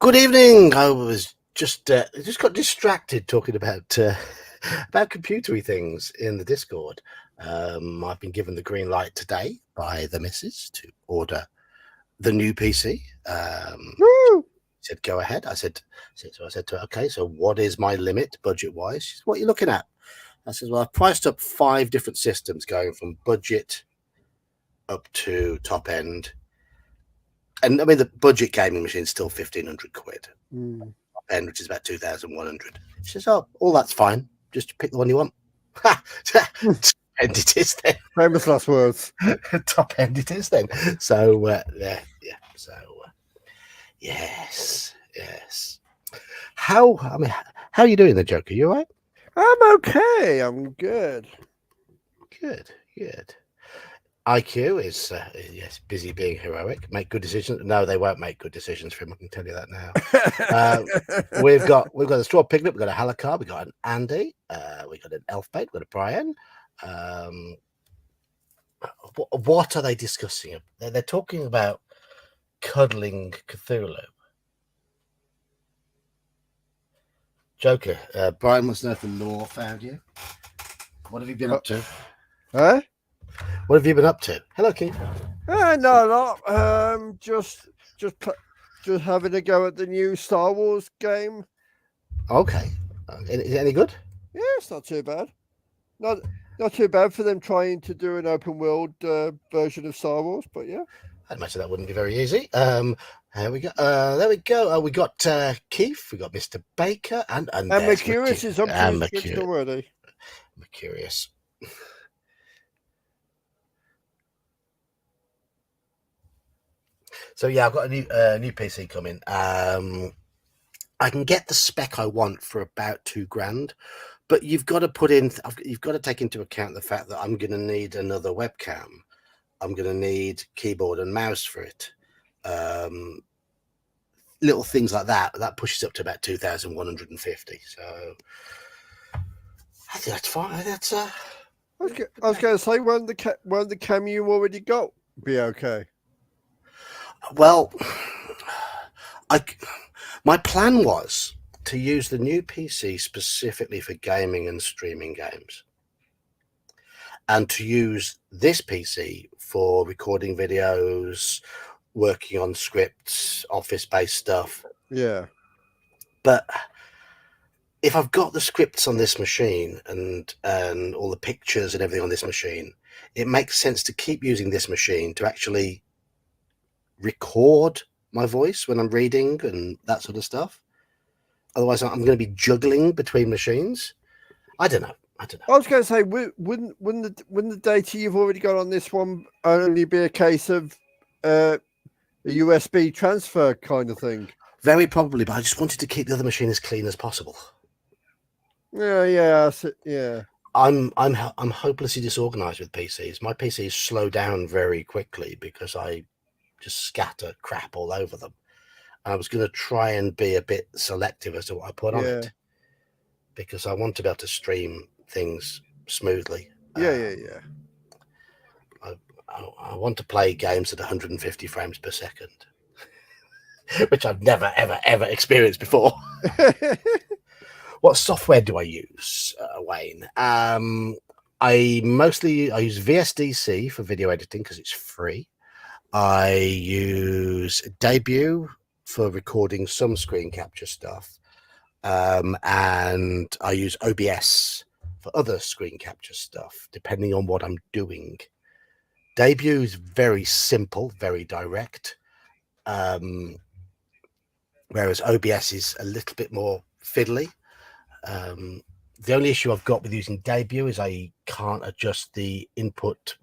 Good evening. I was just got distracted talking about about computery things in the Discord. I've been given the green light today by the missus to order the new PC. Woo! Said go ahead. I said to her, okay, so what is my limit budget wise? She said, what are you looking at? I said, well, I've priced up 5 different systems going from budget up to top end. And I mean, the budget gaming machine is still 1,500 quid. Top end, which is about 2,100. She says, oh, all that's fine. Just pick the one you want. Top end it is then. Famous last words. Top end it is then. So, yeah. So, yes. How are you doing, the Joker? You all right? I'm okay. I'm good. Good. IQ is yes, busy being heroic. Make good decisions. No, they won't make good decisions for him. I can tell you that now. We've got a straw piglet. We've got a Halakar. We've got an Andy. We've got an Elfbait. We've got a Brian. What are they discussing? They're talking about cuddling Cthulhu. Joker, Brian wants to know if the law found you. What have you been up to? Huh? What have you been up to? Hello, Keith. No, not. Just having a go at the new Star Wars game. Okay. Is it any good? Yeah, it's not too bad. Not too bad for them trying to do an open world version of Star Wars, but yeah. I'd imagine that wouldn't be very easy. There we go. There we go. We got Keith. We got Mr. Baker, and Mercurius is up to his tricks already. Mercurius. So yeah, I've got a new PC coming. I can get the spec I want for about $2,000, but you've got to take into account the fact that I'm going to need another webcam. I'm going to need keyboard and mouse for it. Little things like that. That pushes up to about 2,150. So I think that's fine. That's I was going to say, won't the cam you already got be okay? Well, my plan was to use the new PC specifically for gaming and streaming games, and to use this PC for recording videos, working on scripts, office-based stuff. Yeah. But if I've got the scripts on this machine and all the pictures and everything on this machine, it makes sense to keep using this machine to actually record my voice when I'm reading and that sort of stuff. Otherwise, I'm going to be juggling between machines. I don't know. I was going to say, wouldn't the data you've already got on this one only be a case of a USB transfer kind of thing? Very probably, but I just wanted to keep the other machine as clean as possible. Yeah. I'm hopelessly disorganized with PCs. My PCs slow down very quickly because I just scatter crap all over them. And I was going to try and be a bit selective as to what I put on it, because I want to be able to stream things smoothly. Yeah. I want to play games at 150 frames per second, which I've never, ever experienced before. What software do I use, Wayne? I use VSDC for video editing because it's free. I use Debut for recording some screen capture stuff. And I use OBS for other screen capture stuff, depending on what I'm doing. Debut is very simple, very direct. Whereas OBS is a little bit more fiddly. The only issue I've got with using Debut is I can't adjust the input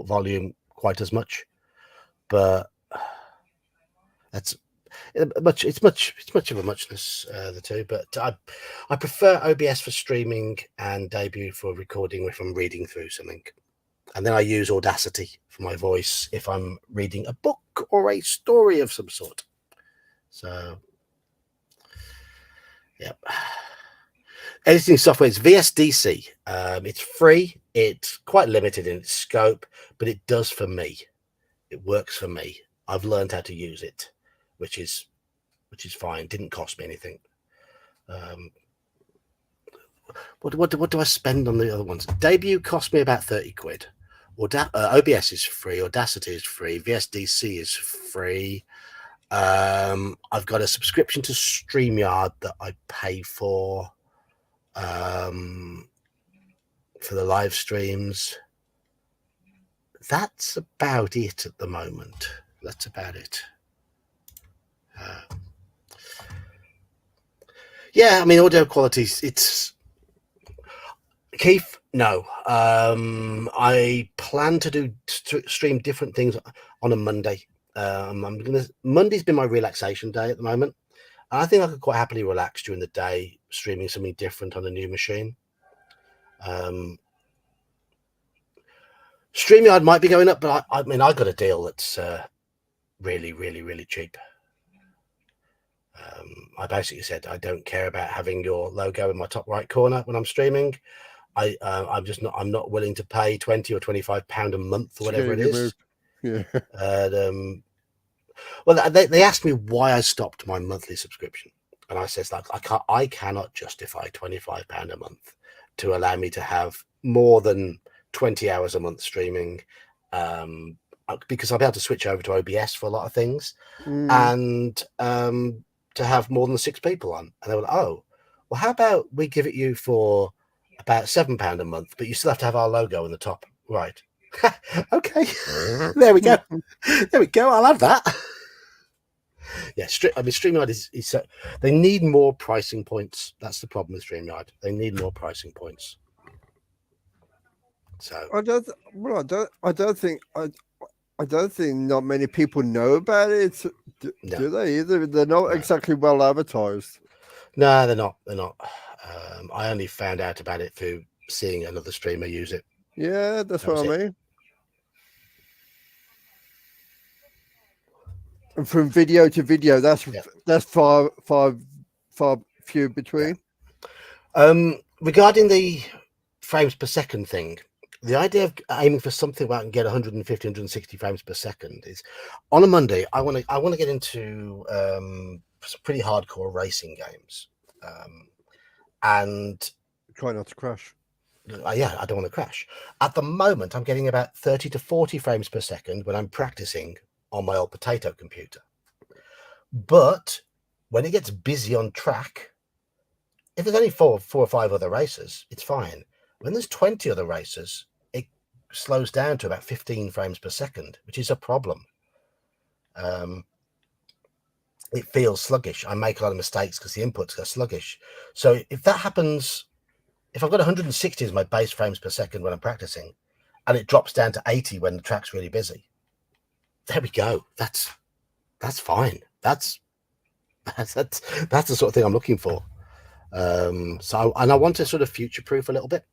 volume quite as much. But it's much of a muchness, the two. But I prefer OBS for streaming and Debut for recording if I'm reading through something, and then I use Audacity for my voice if I'm reading a book or a story of some sort. So, yep. Editing software is VSDC. It's free. It's quite limited in its scope, but it does for me. It works for me. I've learned how to use it, which is which is fine. Didn't cost me anything. What do I spend on the other ones? Debut cost me about 30 quid. OBS is free. Audacity is free. VSDC is free. I've got a subscription to StreamYard that I pay for the live streams. That's about it at the moment. That's about it. Yeah, I mean, audio quality, it's... Keith, no. I plan to do stream different things on a Monday. Monday's been my relaxation day at the moment. And I think I could quite happily relax during the day, streaming something different on a new machine. StreamYard might be going up, but I mean, I got a deal that's really, really, really cheap. I basically said I don't care about having your logo in my top right corner when I'm streaming. I'm not willing to pay £20 or £25 a month or whatever it is. Yeah. Well, they asked me why I stopped my monthly subscription, and I says like I cannot justify £25 a month to allow me to have more than 20 hours a month streaming, because I'll be able to switch over to OBS for a lot of things, and to have more than 6 people on. And they were like, oh, well, how about we give it you for about £7 a month, but you still have to have our logo in the top right. Okay. There we go. I'll have that. Yeah, StreamYard is they need more pricing points. That's the problem with StreamYard. They need more pricing points. So I don't think not many people know about it. Do they either? They're not exactly well advertised. No, they're not. I only found out about it through seeing another streamer use it. Yeah, that's what I mean. And from video to video, that's far few between. Yeah. Regarding the frames per second thing, the idea of aiming for something where I can get 150, 160 frames per second is, on a Monday, I want to get into some pretty hardcore racing games, and try not to crash. Yeah, I don't want to crash. At the moment, I'm getting about 30 to 40 frames per second when I'm practicing on my old potato computer. But when it gets busy on track, if there's only four or five other races, it's fine. When there's 20 other races, it slows down to about 15 frames per second, which is a problem. It feels sluggish. I make a lot of mistakes because the inputs are sluggish. So if that happens, if I've got 160 as my base frames per second when I'm practicing, and it drops down to 80 when the track's really busy, there we go. That's fine. That's the sort of thing I'm looking for. So I want to sort of future-proof a little bit.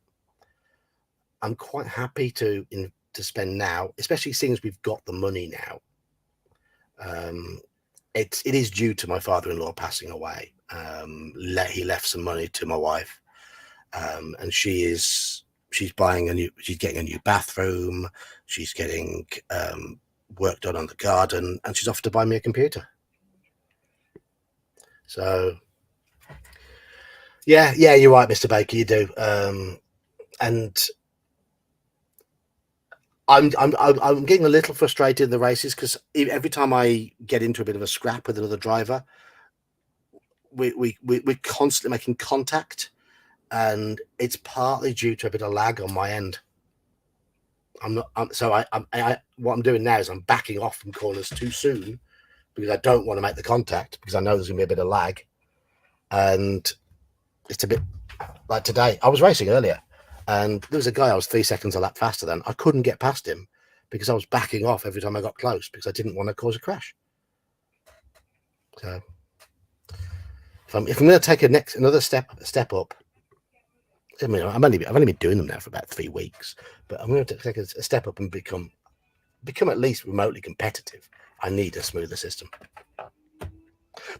I'm quite happy to spend now, especially seeing as we've got the money now. It is due to my father-in-law passing away. He left some money to my wife, and she's getting a new bathroom. She's getting work done on the garden, and she's offered to buy me a computer. So yeah, you're right, Mr. Baker, you do. And I'm getting a little frustrated in the races because every time I get into a bit of a scrap with another driver, we're constantly making contact, and it's partly due to a bit of lag on my end. What I'm doing now is I'm backing off from corners too soon because I don't want to make the contact because I know there's gonna be a bit of lag, and it's a bit like today. I was racing earlier, and there was a guy I was 3 seconds a lap faster than. I couldn't get past him because I was backing off every time I got close because I didn't want to cause a crash. So if I'm going to take another step up, I mean, I've only been doing them now for about 3 weeks, but I'm going to take a step up and become at least remotely competitive. I need a smoother system.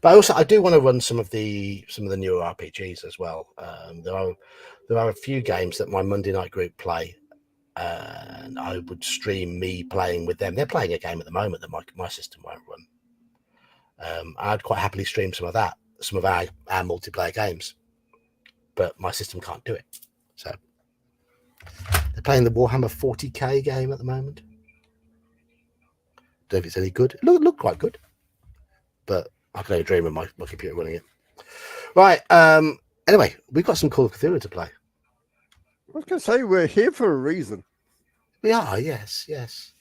But I do want to run some of the newer RPGs as well. There are a few games that my Monday night group play, and I would stream me playing with them. They're playing a game at the moment that my system won't run. I'd quite happily stream some of that, some of our multiplayer games, but my system can't do it. So they're playing the Warhammer 40k game at the moment. Don't know if it's any good. It looked quite good, but I can only dream of my computer running it. Right. Anyway, we've got some Call of Cthulhu to play. I was going to say, we're here for a reason. We are, yes.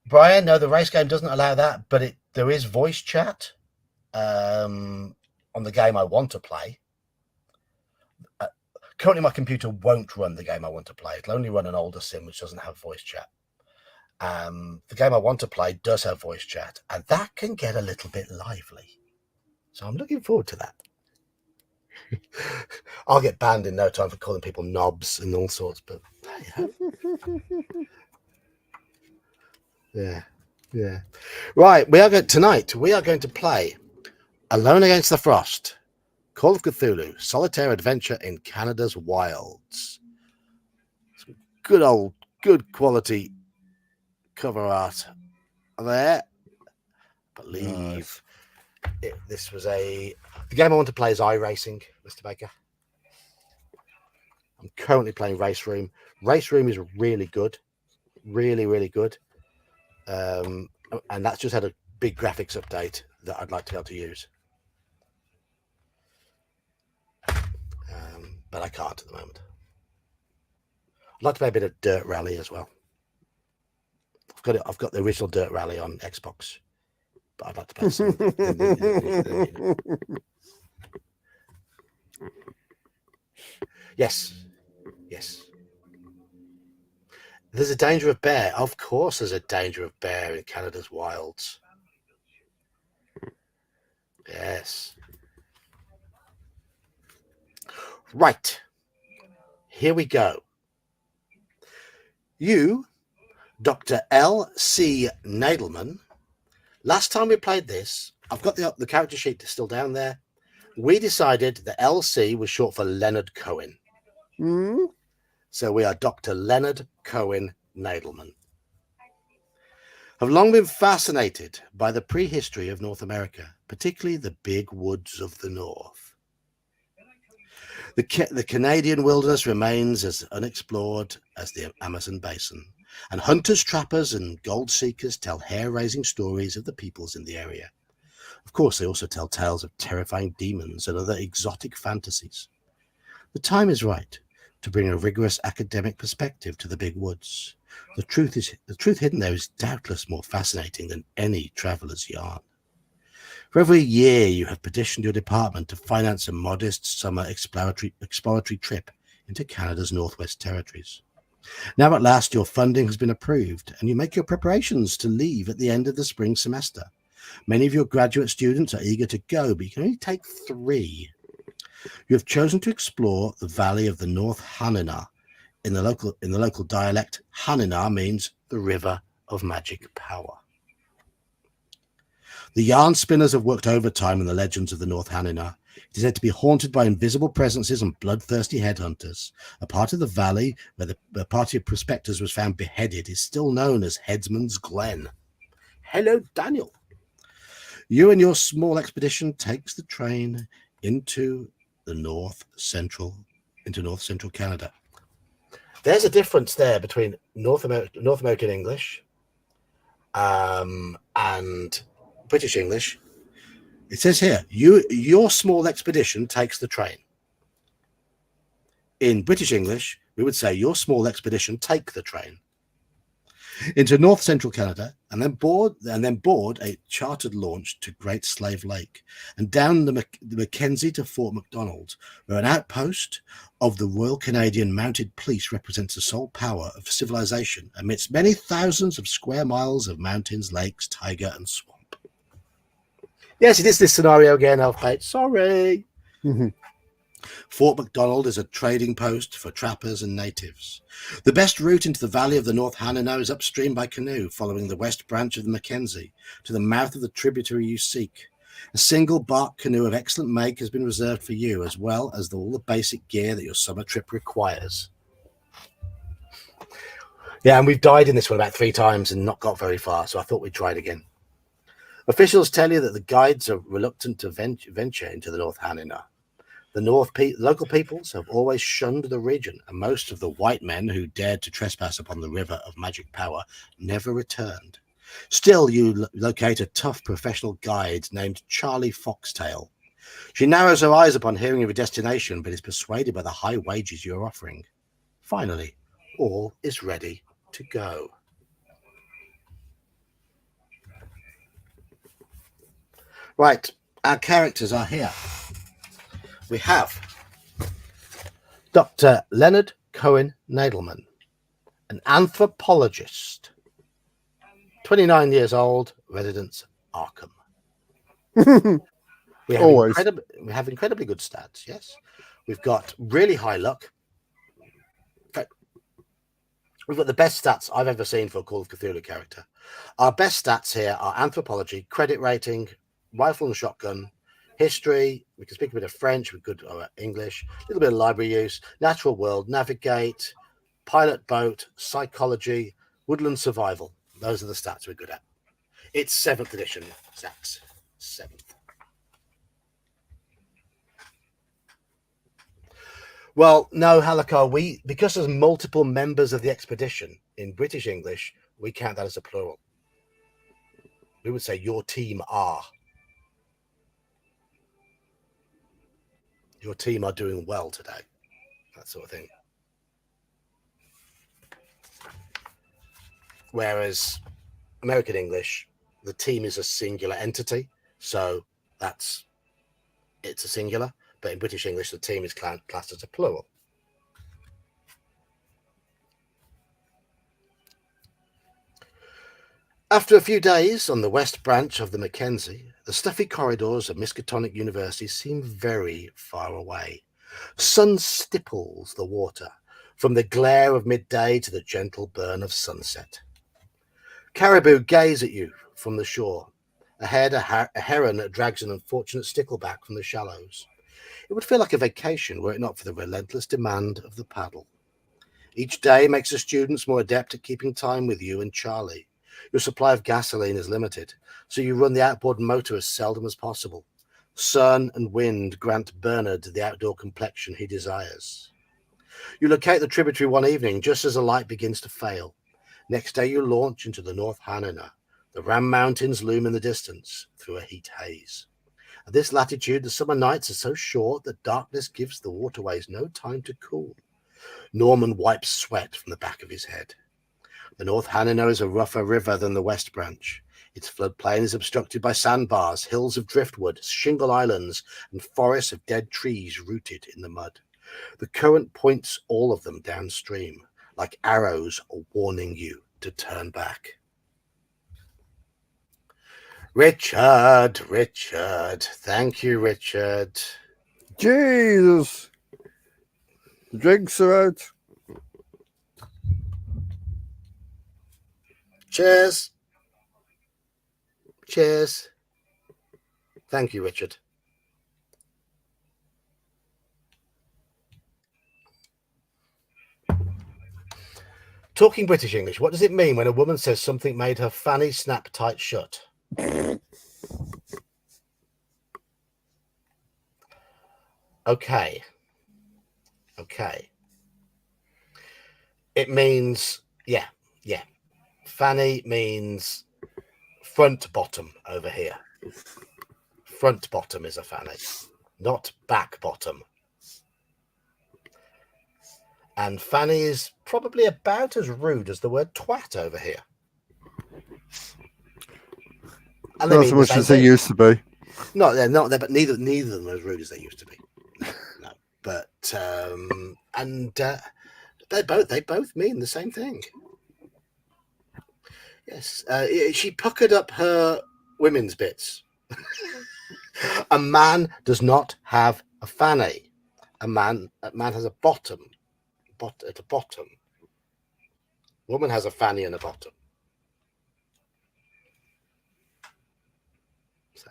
Brian, no, the race game doesn't allow that, but there is voice chat on the game I want to play. Currently, my computer won't run the game I want to play. It'll only run an older sim which doesn't have voice chat. The game I want to play does have voice chat, and that can get a little bit lively. So I'm looking forward to that. I'll get banned in no time for calling people knobs and all sorts, but yeah. Right, we are going to play Alone Against the Frost, Call of Cthulhu, Solitaire Adventure in Canada's Wilds. Some good quality cover art there. I believe this was the game I want to play is iRacing, Mr. Baker. I'm currently playing Race Room. Race Room is really good, really good, and that's just had a big graphics update that I'd like to be able to use, but I can't at the moment. I'd like to play a bit of Dirt Rally as well. I've got the original Dirt Rally on Xbox, but I'd like to play some. Yes. There's a danger of bear. Of course, there's a danger of bear in Canada's wilds. Yes. Right. Here we go. You, Dr. L.C. Nadelman. Last time we played this, I've got the character sheet still down there. We decided that L.C. was short for Leonard Cohen. So we are Dr. Leonard Cohen Nadelman. Have long been fascinated by the prehistory of North America, particularly the big woods of the north. The Canadian wilderness remains as unexplored as the Amazon basin, and hunters, trappers, and gold seekers tell hair-raising stories of the peoples in the area. Of course, they also tell tales of terrifying demons and other exotic fantasies. The time is right to bring a rigorous academic perspective to the big woods. The truth hidden there is doubtless more fascinating than any traveler's yarn. For every year you have petitioned your department to finance a modest summer exploratory trip into Canada's Northwest Territories. Now at last your funding has been approved and you make your preparations to leave at the end of the spring semester. Many of your graduate students are eager to go, but you can only take 3. You have chosen to explore the valley of the North Hanina. In the local dialect, Hanina means the river of magic power. The yarn spinners have worked overtime in the legends of the North Hanina. It is said to be haunted by invisible presences and bloodthirsty headhunters. A part of the valley where the party of prospectors was found beheaded is still known as Headsman's Glen. Hello, Daniel. You and your small expedition takes the train into North Central Canada. There's a difference there between North American English and British English. It says here, your small expedition takes the train. In British English, we would say your small expedition take the train into North Central Canada and then board a chartered launch to Great Slave Lake and down the Mackenzie to Fort Macdonald, where an outpost of the Royal Canadian Mounted Police represents the sole power of civilization amidst many thousands of square miles of mountains, lakes, taiga, and swamp. Yes, it is this scenario again, Elfpate. Sorry. Fort Macdonald is a trading post for trappers and natives. The best route into the valley of the North Hanina is upstream by canoe, following the west branch of the Mackenzie to the mouth of the tributary you seek. A single bark canoe of excellent make has been reserved for you, as well as all the basic gear that your summer trip requires. Yeah, and we've died in this one about 3 times and not got very far, so I thought we'd try it again. Officials tell you that the guides are reluctant to venture into the North Hanina. The local peoples have always shunned the region, and most of the white men who dared to trespass upon the river of magic power never returned. Still, you locate a tough professional guide named Charlie Foxtail. She narrows her eyes upon hearing of your destination, but is persuaded by the high wages you are offering. Finally, all is ready to go. Right, our characters are here. We have Dr. Leonard Cohen Nadelman, an anthropologist, 29 years old, residence Arkham. We have incredibly good stats, yes. We've got really high luck. In fact, we've got the best stats I've ever seen for a Call of Cthulhu character. Our best stats here are anthropology, credit rating, rifle and shotgun, history. We can speak a bit of French, we could English, a little bit of library use, natural world, navigate, pilot boat, psychology, woodland survival. Those are the stats we're good at. It's 7th edition stats. 7th. Well, no, Halakar, because there's multiple members of the expedition in British English, we count that as a plural. We would say your team are. Your team are doing well today. That sort of thing. Whereas American English, the team is a singular entity, so it's a singular. But in British English, the team is classed as a plural. After a few days on the west branch of the Mackenzie, the stuffy corridors of Miskatonic University seem very far away. Sun stipples the water, from the glare of midday to the gentle burn of sunset. Caribou gaze at you from the shore. Ahead, a heron drags an unfortunate stickleback from the shallows. It would feel like a vacation were it not for the relentless demand of the paddle. Each day makes the students more adept at keeping time with you and Charlie. Your supply of gasoline is limited, so you run the outboard motor as seldom as possible. Sun and wind grant Bernard the outdoor complexion he desires. You locate the tributary one evening just as the light begins to fail. Next day you launch into the North Hanina. The Ram Mountains loom in the distance through a heat haze. At this latitude, the summer nights are so short that darkness gives the waterways no time to cool. Norman wipes sweat from the back of his head. The North Hanina is a rougher river than the West Branch. Its floodplain is obstructed by sandbars, hills of driftwood, shingle islands, and forests of dead trees rooted in the mud. The current points all of them downstream, like arrows warning you to turn back. Richard. Thank you, Richard. Jesus. The drinks are out. Cheers. Thank you, Richard. Talking British English, what does it mean when a woman says something made her fanny snap tight shut? Okay. It means, yeah. Fanny means front bottom over here. Front bottom is a fanny, not back bottom. And fanny is probably about as rude as the word twat over here. And Not as much as they used to be. No, they're not there, but neither of them are as rude as they used to be. No. But they both mean the same thing. Yes, she puckered up her women's bits. A man does not have a fanny. A man has a bottom. At a bottom. Woman has a fanny and a bottom. So.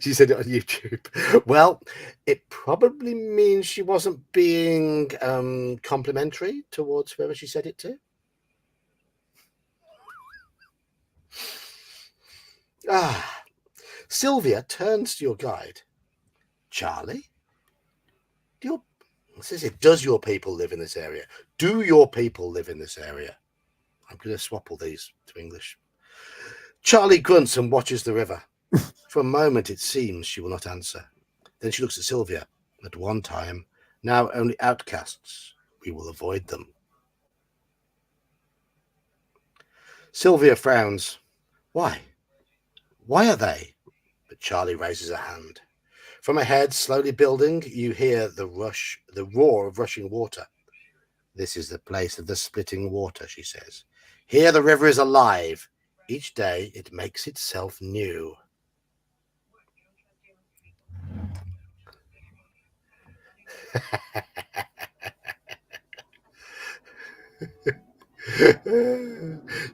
She said it on YouTube. Well, it probably means she wasn't being complimentary towards whoever she said it to. Sylvia turns to your guide. Charlie? Does your people live in this area? Do your people live in this area? I'm going to swap all these to English. Charlie grunts and watches the river. For a moment, it seems she will not answer. Then she looks at Sylvia. At one time, now only outcasts. We will avoid them. Sylvia frowns. Why? Why are they? But Charlie raises a hand. From ahead, slowly building, you hear the roar of rushing water. This is the place of the splitting water, she says. Here the river is alive. Each day it makes itself new.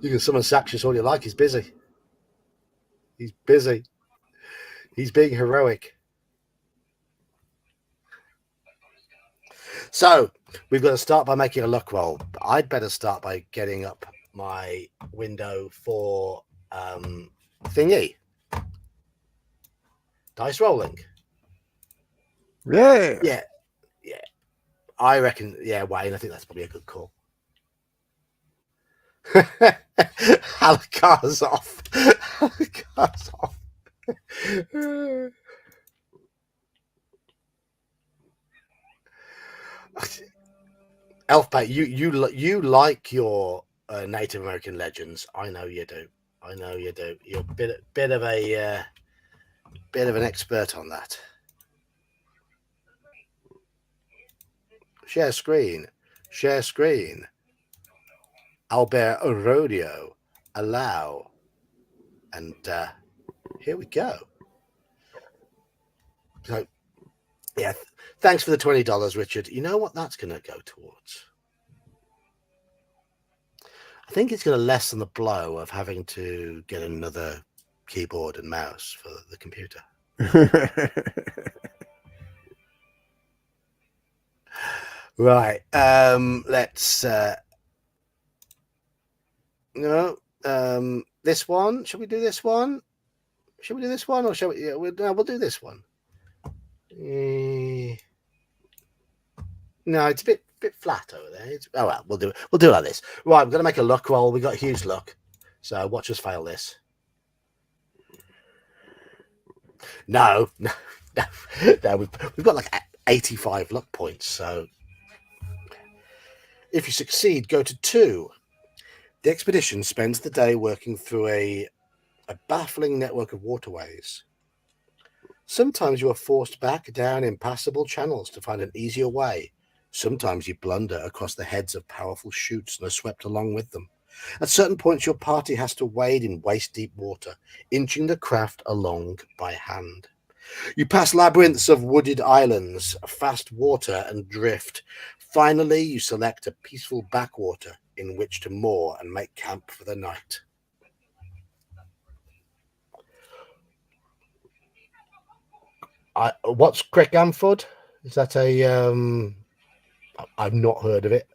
You can summon Saxius all you like. He's busy. He's busy. He's being heroic. So we've got to start by making a luck roll. I'd better start by getting up my window for thingy. Dice rolling. Yeah. Yeah. I reckon, Wayne, I think that's probably a good call. Halakar's off. Halakar's off. Elfbait, you like your Native American legends. I know you do. You're a bit of an expert on that. Share screen. Albert Rodeo. Allow. And here we go. So, yeah, thanks for the $20, Richard. You know what that's going to go towards? I think it's going to lessen the blow of having to get another keyboard and mouse for the computer. Right. Let's this one. Shall we do this one? Or shall we? Yeah, we'll do this one. No, it's a bit flat over there. Oh well, we'll do it. We'll do it like this. Right, we're gonna make a luck roll. We got huge luck, so watch us fail this. No. We've got like 85 luck points. So if you succeed, go to 2. The expedition spends the day working through a baffling network of waterways. Sometimes you are forced back down impassable channels to find an easier way. Sometimes you blunder across the heads of powerful chutes and are swept along with them. At certain points, your party has to wade in waist-deep water, inching the craft along by hand. You pass labyrinths of wooded islands, fast water and drift. Finally, you select a peaceful backwater in which to moor and make camp for the night. What's Crickhamford? Is that a I've not heard of it.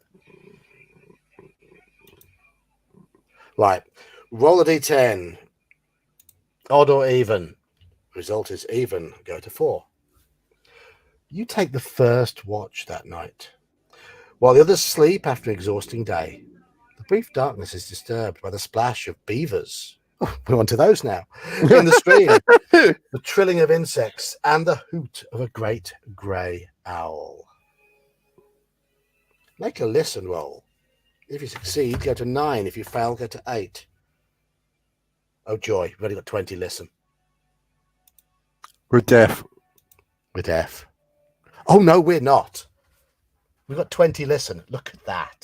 Right. Roll a d10. Odd or even. Result is even. Go to 4. You take the first watch that night, while the others sleep after an exhausting day. The brief darkness is disturbed by the splash of beavers. Oh, we're on to those now. In the stream, the trilling of insects, and the hoot of a great grey owl. Make a listen roll. If you succeed, go to 9. If you fail, go to 8. Oh joy, we've only got 20 listen. We're deaf. Oh no, we're not. We've got 20 listen. Look at that.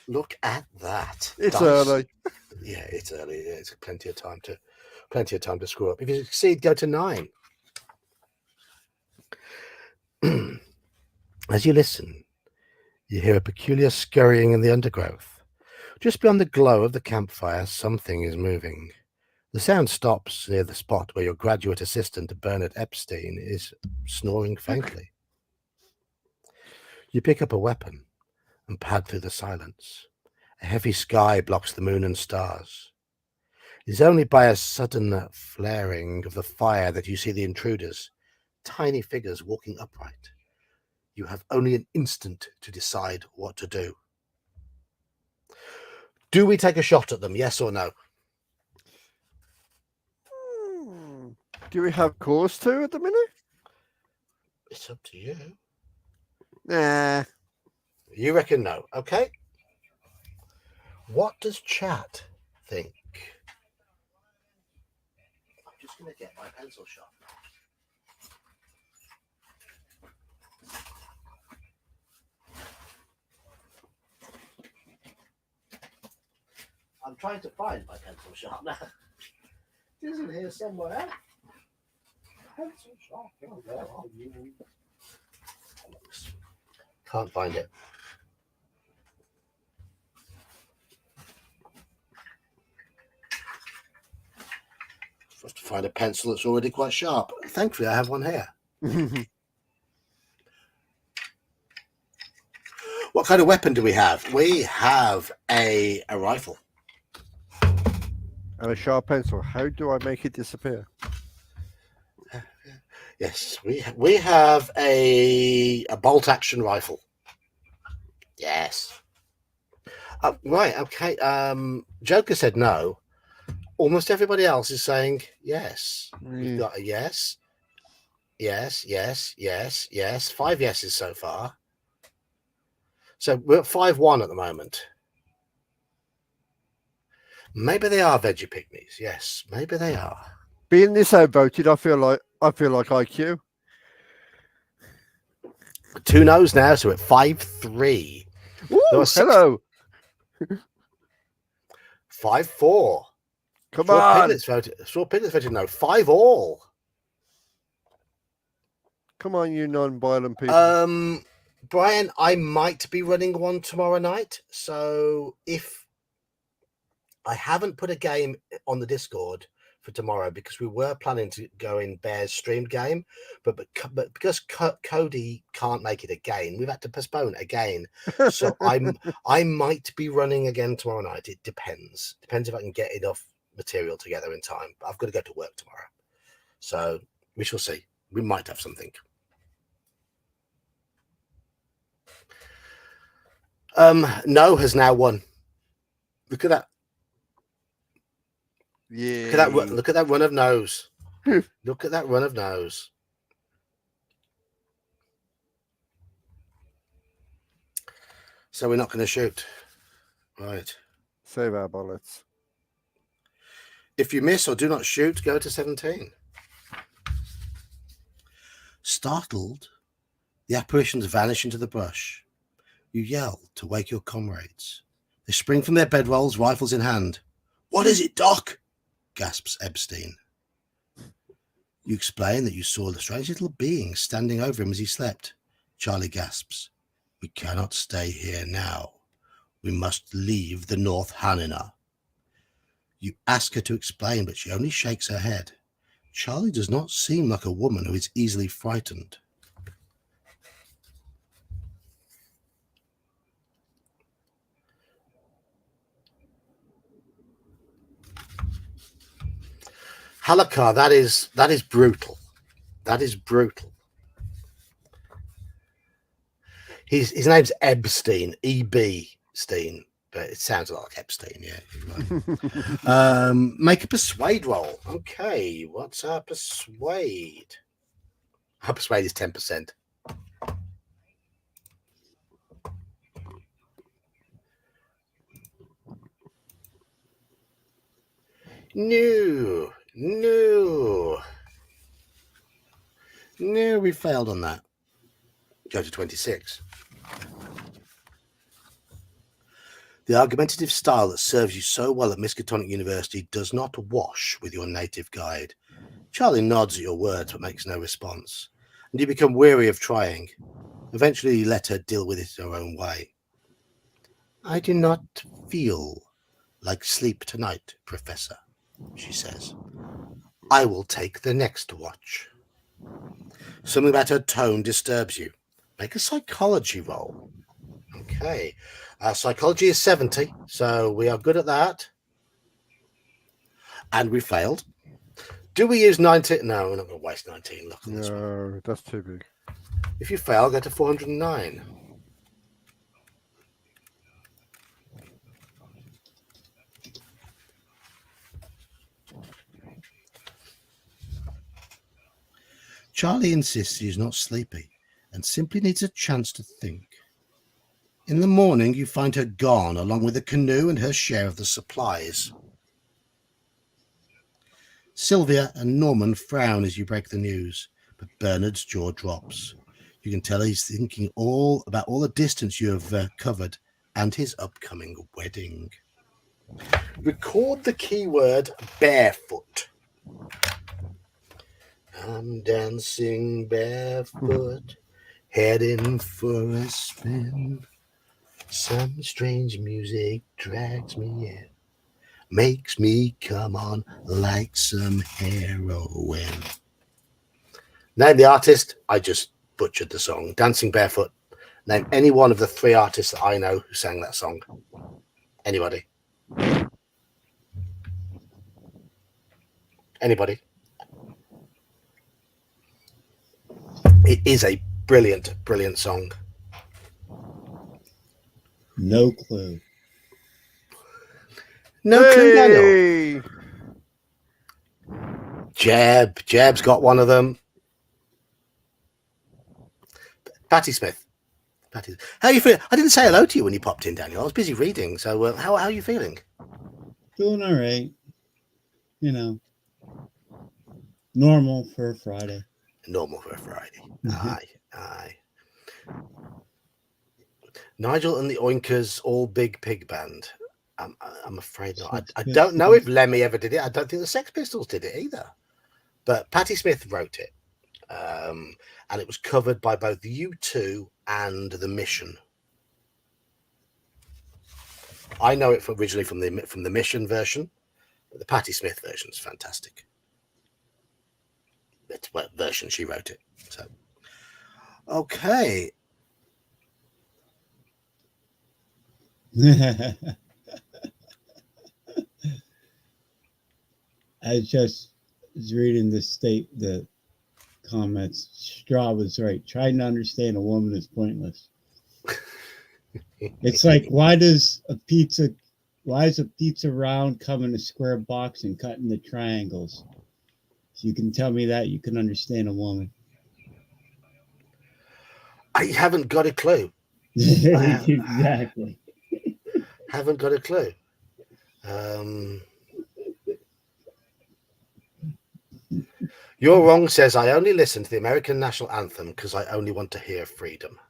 Look at that. It's early. Yeah, it's early. It's plenty of time to screw up. If you succeed, go to 9. As you listen, you hear a peculiar scurrying in the undergrowth. Just beyond the glow of the campfire, something is moving. The sound stops near the spot where your graduate assistant, Bernard Epstein, is snoring faintly. You pick up a weapon and pad through the silence. A heavy sky blocks the moon and stars. It is only by a sudden flaring of the fire that you see the intruders, tiny figures walking upright. You have only an instant to decide what to do. Do we take a shot at them, yes or no? Do we have cause to at the minute? It's up to you. Nah. You reckon no, okay? What does chat think? I'm just going to get my pencil sharpener. I'm trying to find my pencil sharpener. It isn't here somewhere. Pencil sharpener, where are you? Can't find it. For us to find a pencil that's already quite sharp. Thankfully, I have one here. What kind of weapon do we have? We have a rifle. And a sharp pencil. How do I make it disappear? Yes, we have a bolt action rifle. Yes. Right. Okay. Joker said no. Almost everybody else is saying yes. We've got a yes. Yes. Yes. Yes. Yes. 5 yeses so far. So we're at 5-1 at the moment. Maybe they are veggie pygmies. Yes, maybe they are. Being this outvoted, I feel like IQ. 2 no's now, so at 5-3. Ooh, hello. 5-4. Come on. Straw Piglets voted no. 5-all. Come on, you non-violent people. Brian, I might be running one tomorrow night. So if I haven't put a game on the Discord for tomorrow because we were planning to go in Bear's streamed game, but because Cody can't make it again, we've had to postpone it again. So I might be running again tomorrow night. It depends. Depends if I can get enough material together in time. But I've got to go to work tomorrow, so we shall see. We might have something. No has now won. Look at that. Yeah. Look at that run of nose. Look at that run of nose. So we're not going to shoot. Right. Save our bullets. If you miss or do not shoot, go to 17. Startled, the apparitions vanish into the brush. You yell to wake your comrades. They spring from their bedrolls, rifles in hand. What is it, Doc? Gasps Epstein. You explain that you saw the strange little being standing over him as he slept. Charlie gasps. We cannot stay here now. We must leave the North Hanina. You ask her to explain, but she only shakes her head. Charlie does not seem like a woman who is easily frightened. Halakar, that is brutal. That is brutal. His name's Epstein, E.B. Steen, but it sounds a lot like Epstein, yeah. Right. Make a persuade roll. Okay, what's our persuade? Our persuade is 10%. No, we failed on that. Go to 26. The argumentative style that serves you so well at Miskatonic University does not wash with your native guide. Charlie nods at your words but makes no response, and you become weary of trying. Eventually you let her deal with it her own way. I do not feel like sleep tonight, Professor. she says. I will take the next watch. Something about her tone disturbs you. Make a psychology roll. Okay. Psychology is 70, so we are good at that. And we failed. Do we use 19? No, we're not going to waste 19 luck on this one. No, that's too big. If you fail, go to 409. Charlie insists he's not sleepy and simply needs a chance to think. In the morning, you find her gone, along with the canoe and her share of the supplies. Sylvia and Norman frown as you break the news, but Bernard's jaw drops. You can tell he's thinking about all the distance you have covered and his upcoming wedding. Record the keyword barefoot. I'm dancing barefoot, heading for a spin. Some strange music drags me in, makes me come on like some heroin. Name the artist. I just butchered the song. Dancing Barefoot. Name any one of the 3 artists that I know who sang that song. Anybody? Anybody? It is a brilliant, brilliant song. No clue. No clue, Daniel. Jeb's got one of them. Patti Smith. How are you feeling? I didn't say hello to you when you popped in, Daniel. I was busy reading. So how are you feeling? Feeling all right. You know, normal for a Friday. Normal for a Friday. Aye. Nigel and the Oinkers, all big pig band. I'm afraid not. I don't know if Lemmy ever did it. I don't think the Sex Pistols did it either. But Patti Smith wrote it. And it was covered by both U2 and The Mission. I know it originally from the Mission version, but the Patti Smith version is fantastic. That's what version she wrote it. So, okay. I just was reading the comments. Straw was right. Trying to understand a woman is pointless. It's like, why is a pizza round come in a square box and cut into triangles? If you can tell me that, you can understand a woman. I haven't got a clue. Exactly. Haven't got a clue. You're Wrong says, I only listen to the American national anthem because I only want to hear freedom.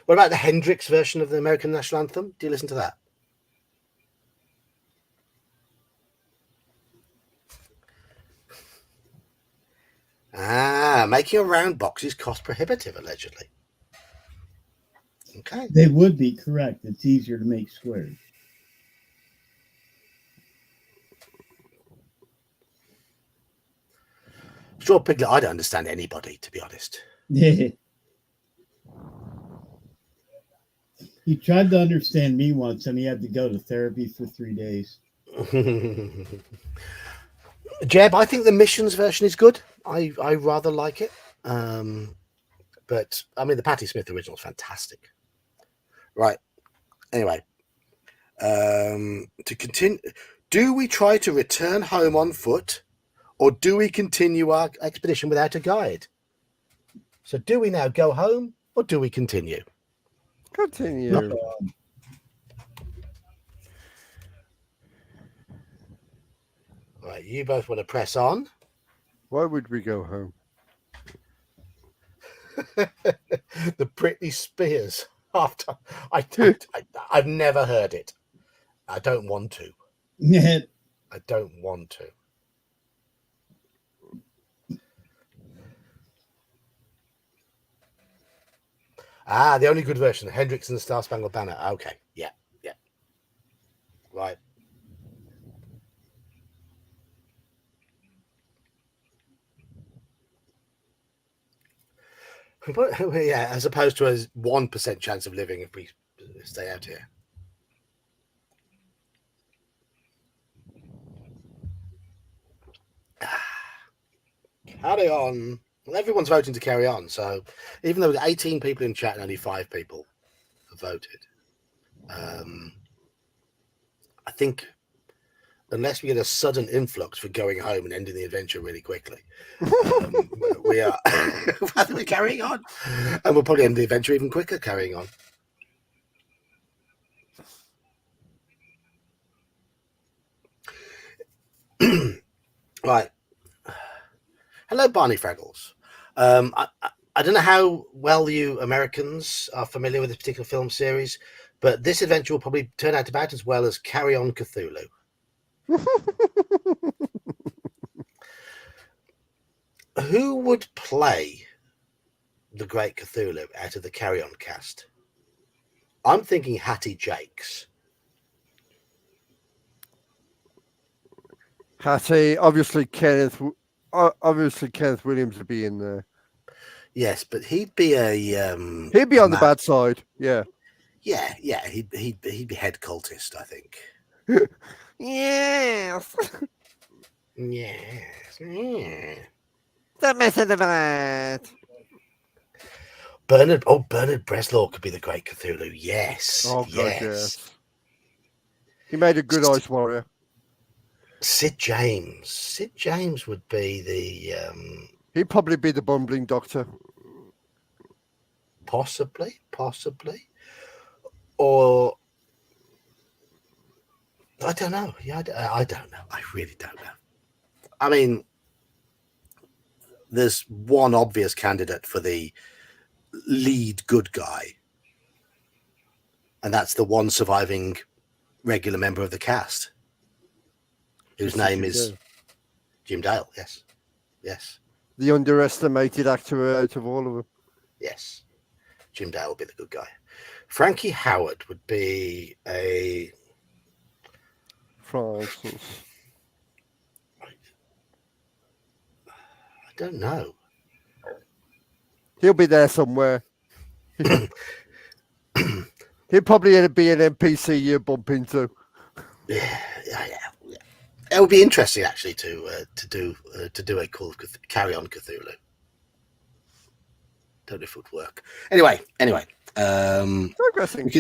What about the Hendrix version of the American national anthem? Do you listen to that? Making a round box is cost prohibitive, allegedly. Okay. They would be correct. It's easier to make squares. Straw Piglet, I don't understand anybody, to be honest. He tried to understand me once and he had to go to therapy for 3 days. Jeb, I think the Missions version is good. I rather like it. But I mean, the Patti Smith original is fantastic. Right. Anyway, to continue, do we try to return home on foot, or do we continue our expedition without a guide? So, do we now go home, or do we continue? Continue. Right, you both want to press on. Why would we go home? The Britney Spears. After I've never heard it. I don't want to. I don't want to. The only good version, Hendrix and the Star Spangled Banner. Okay, yeah. Right. Yeah, as opposed to a 1% chance of living if we stay out here. Carry on. Well, everyone's voting to carry on. So even though there's 18 people in chat and only 5 people have voted, I think unless we get a sudden influx for going home and ending the adventure really quickly, we are we're carrying on, and we'll probably end the adventure even quicker carrying on. Right. Hello, Barney Fraggles. I don't know how well you Americans are familiar with this particular film series, but this adventure will probably turn out about as well as Carry On Cthulhu. Who would play the Great Cthulhu out of the Carry On cast? I'm thinking Hattie Jakes. Hattie, obviously Kenneth Williams would be in there. Yes, but he'd be a he'd be on the bad side. Yeah. Yeah, he'd be head cultist, I think. Yes. Yes. Yeah. The method of that. Bernard Bresslaw could be the Great Cthulhu. Yes. Oh God, yes. yes. He made a good ice warrior. Sid James would be the He'd probably be the bumbling doctor. Possibly. Or I don't know. Yeah, I don't know. I really don't know. I mean, there's one obvious candidate for the lead good guy, and that's the one surviving regular member of the cast, whose name is Jim Dale. Yes. The underestimated actor out of all of them. Yes. Jim Dale would be the good guy. Frankie Howard would be a Francis. I don't know. He'll be there somewhere. He'll probably be an NPC you bump into. Yeah. It would be interesting actually to do a call Carry On Cthulhu. Don't know if it would work. Anyway. Progressing.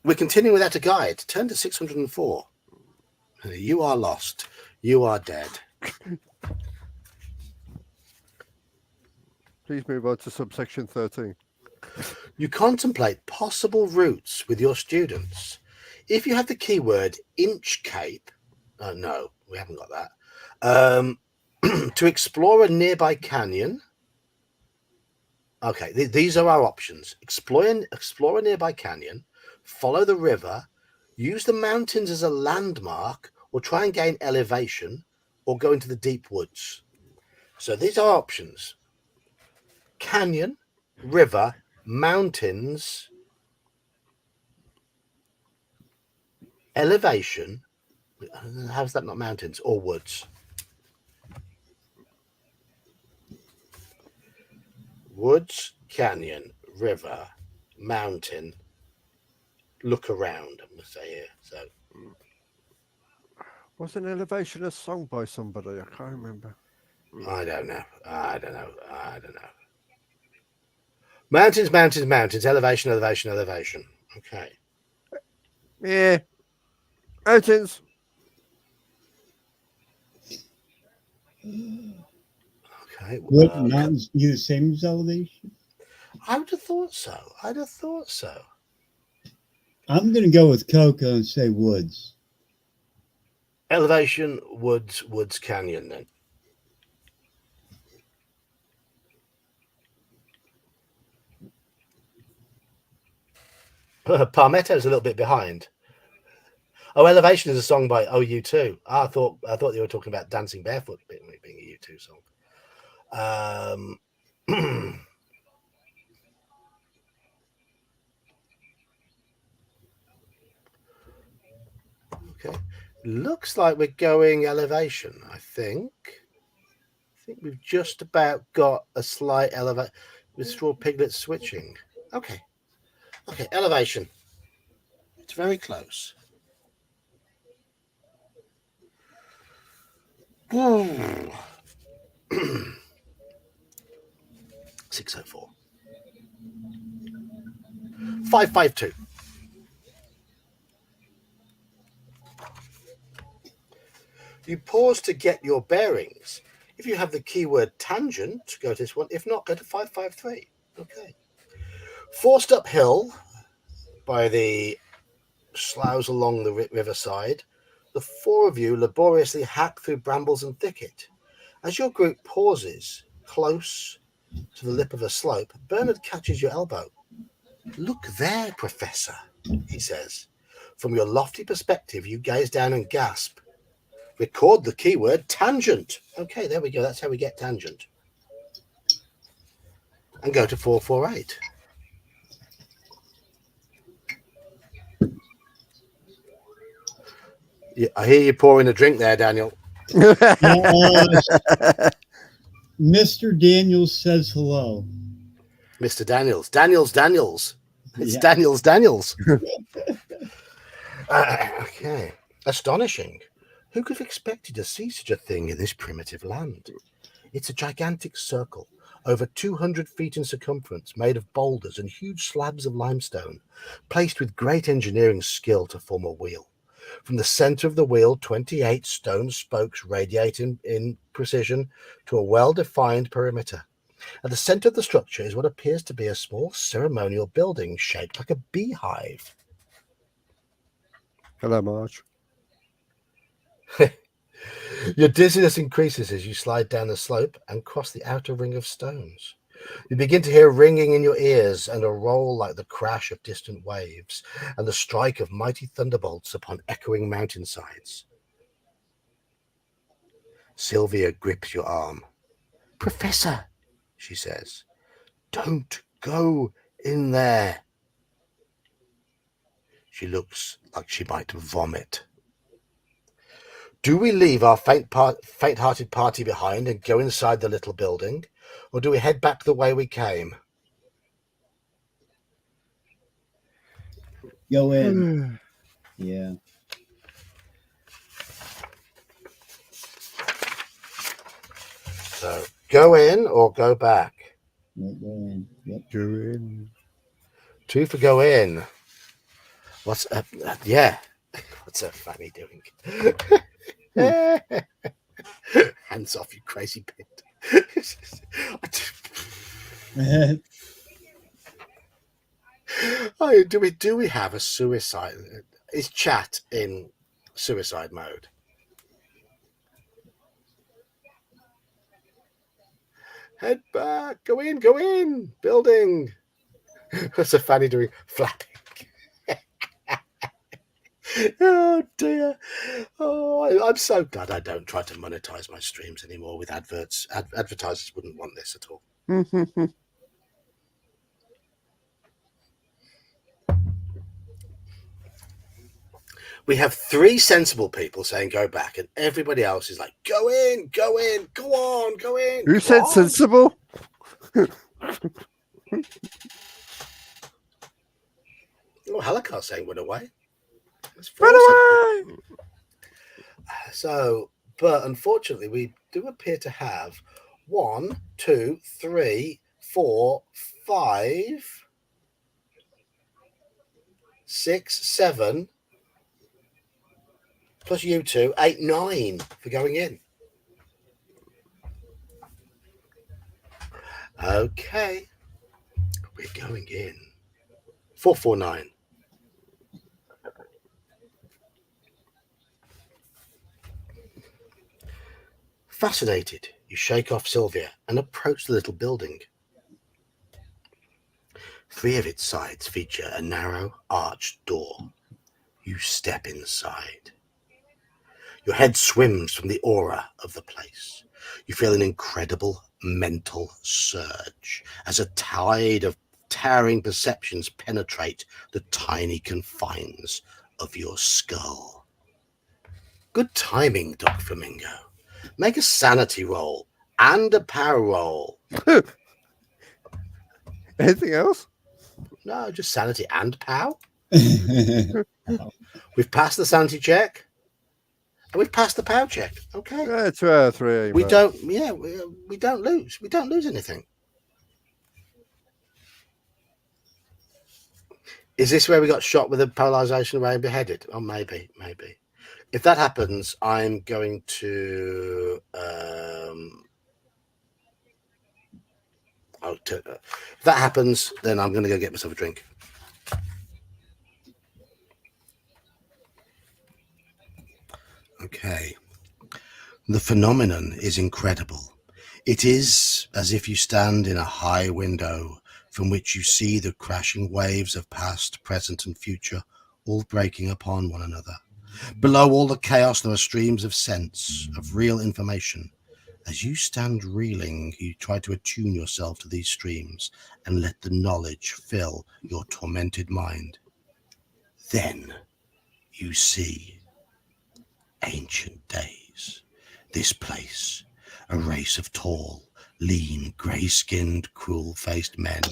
We're continuing without a guide. Turn to 604. You are lost. You are dead. Please move on to subsection 13. You contemplate possible routes with your students. If you have the keyword Inchcape, no, we haven't got that. To explore a nearby canyon. Okay, these are our options. Explore a nearby canyon, follow the river, use the mountains as a landmark, or try and gain elevation, or go into the deep woods. So these are options. Canyon, river, mountains, elevation. How's that not mountains or woods? Woods, canyon, river, mountain. Look around, I'm going to say here. So, Was an elevation a song by somebody? I can't remember. I don't know. Mountains, elevation. Okay. Yeah. Mountains. Okay. Would mountains be the same as elevation? I would have thought so. I'm going to go with Coco and say woods. Elevation, woods, canyon then. Palmetto's a little bit behind. Oh, Elevation is a song by OU2. I thought you were talking about Dancing Barefoot being a U2 song. Okay. Looks like we're going elevation, I think. I think we've just about got a slight elevation. with straw piglets switching. Okay. Okay, elevation. It's very close. Ooh. 604. 552. You pause to get your bearings. If you have the keyword tangent, go to this one. If not, go to 553. Okay. Forced uphill by the sloughs along the riverside, the four of you laboriously hack through brambles and thicket. As your group pauses close to the lip of a slope, Bernard catches your elbow. Look there, Professor, he says. From your lofty perspective, you gaze down and gasp. Record the keyword tangent. Okay, there we go. That's how we get tangent. And go to 448. Yeah, I hear you pouring a drink there, Daniel. Mr. Daniels says hello. Mr. Daniels. Daniels. It's Yeah. Daniels. Okay. Astonishing. Who could have expected to see such a thing in this primitive land? It's a gigantic circle, over 200 feet in circumference, made of boulders and huge slabs of limestone, placed with great engineering skill to form a wheel. From the center of the wheel, 28 stone spokes radiate in precision to a well-defined perimeter. At the center of the structure is what appears to be a small ceremonial building shaped like a beehive. Hello, Marge. Your dizziness increases as you slide down the slope and cross the outer ring of stones. You begin to hear ringing in your ears and a roll like the crash of distant waves and the strike of mighty thunderbolts upon echoing mountainsides. Sylvia grips your arm. Professor, she says, don't go in there. She looks like she might vomit. Do we leave our faint-hearted party behind and go inside the little building, or do we head back the way we came? Go in. Yeah. So go in or go back? Go in. Yep. Go in. 2 for go in. What's up? Yeah. What's up, Fanny doing? Hands off, you crazy pit. Oh, do we have a suicide? Is chat in suicide mode? Head back. Go in. Building. What's a Fanny doing? Flapping. Oh dear. Oh, I'm so glad I don't try to monetize my streams anymore with adverts. Advertisers wouldn't want this at all. We have 3 sensible people saying go back, and everybody else is like, go in, go on, go in. Who said sensible? Oh, Halakar's saying run away. Run away! So, but unfortunately, we do appear to have 1, 2, 3, 4, 5, 6, 7, plus you 2, 8, 9 for going in. Okay, we're going in. 449. Fascinated, you shake off Sylvia and approach the little building. 3 of its sides feature a narrow, arched door. You step inside. Your head swims from the aura of the place. You feel an incredible mental surge as a tide of towering perceptions penetrate the tiny confines of your skull. Good timing, Doc Flamingo. Make a sanity roll and a power roll. Anything else? No, just sanity and POW. Oh, We've passed the sanity check. And we've passed the POW check. Okay. Yeah, 2 out of 3. We man. don't. Yeah, we don't lose. We don't lose anything. Is this where we got shot with a polarization ray and beheaded? Oh, maybe. If that happens, I'm going to. If that happens, then I'm going to go get myself a drink. Okay. The phenomenon is incredible. It is as if you stand in a high window from which you see the crashing waves of past, present, and future all breaking upon one another. Below all the chaos, there are streams of sense, of real information. As you stand reeling, you try to attune yourself to these streams and let the knowledge fill your tormented mind. Then you see ancient days. This place, a race of tall, lean, grey-skinned, cruel-faced men.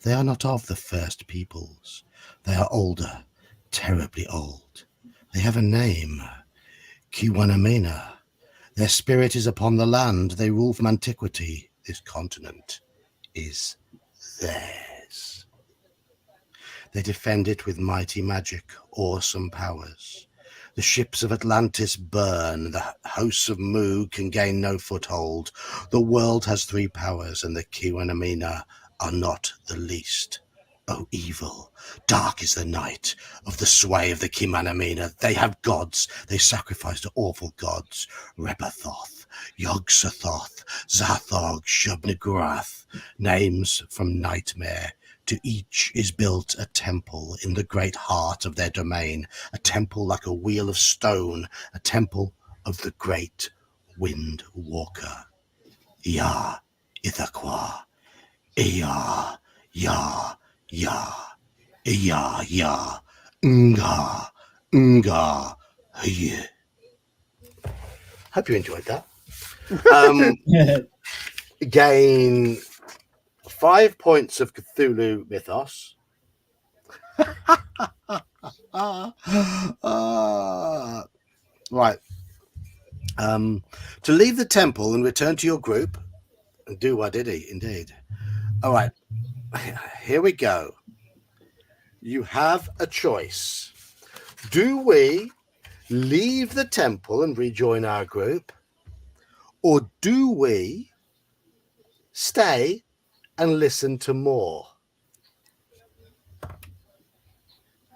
They are not of the first peoples. They are older, terribly old. They have a name, Kiwanamena. Their spirit is upon the land. They rule from antiquity. This continent is theirs. They defend it with mighty magic, awesome powers. The ships of Atlantis burn. The hosts of Mu can gain no foothold. The world has 3 powers, and the Kiwanamena are not the least. O evil, dark is the night of the sway of the Kimanamina. They have gods. They sacrifice to awful gods. Rebethoth, Yog-Sothoth, Zathog, Shub-Niggurath. Names from nightmare. To each is built a temple in the great heart of their domain. A temple like a wheel of stone. A temple of the great Wind Walker. Ya, Ithaqua. Ya, Ya. Ya, ya, ya, nga, yeah. Hope you enjoyed that. Gain 5 points of Cthulhu Mythos. Right. To leave the temple and return to your group. And do what did he, indeed. All right. Here we go. You have a choice. Do we leave the temple and rejoin our group? Or do we stay and listen to more?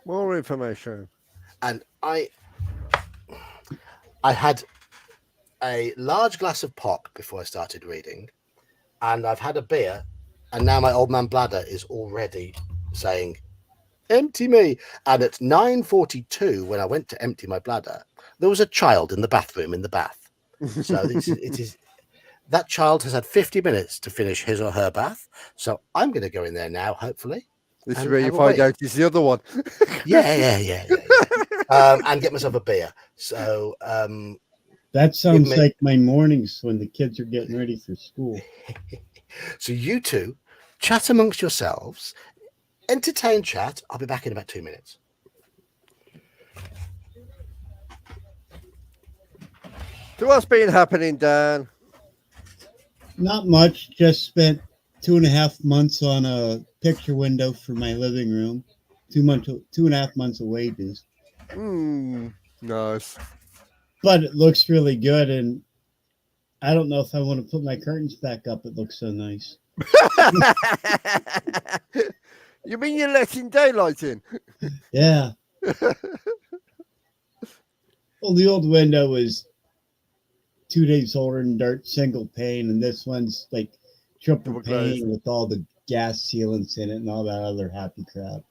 More information. And I had a large glass of pop before I started reading, and I've had a beer, and now my old man bladder is already saying, empty me. And at 9:42, when I went to empty my bladder, there was a child in the bathroom in the bath. So it is that child has had 50 minutes to finish his or her bath. So I'm going to go in there now, hopefully. This is and where you have a find wee. out it's the other one. Yeah. And get myself a beer. So that sounds like my mornings when the kids are getting ready for school. So you two chat amongst yourselves, entertain chat. I'll be back in about 2 minutes. So what's been happening, Dan? Not much. Just spent 2.5 months on a picture window for my living room. 2.5 months of wages. Nice. But it looks really good, and I don't know if I want to put my curtains back up. It looks so nice. You mean you're letting daylight in? Yeah. Well, the old window was 2 days older and dirt, single pane, and this one's like triple pane with all the gas sealants in it and all that other happy crap.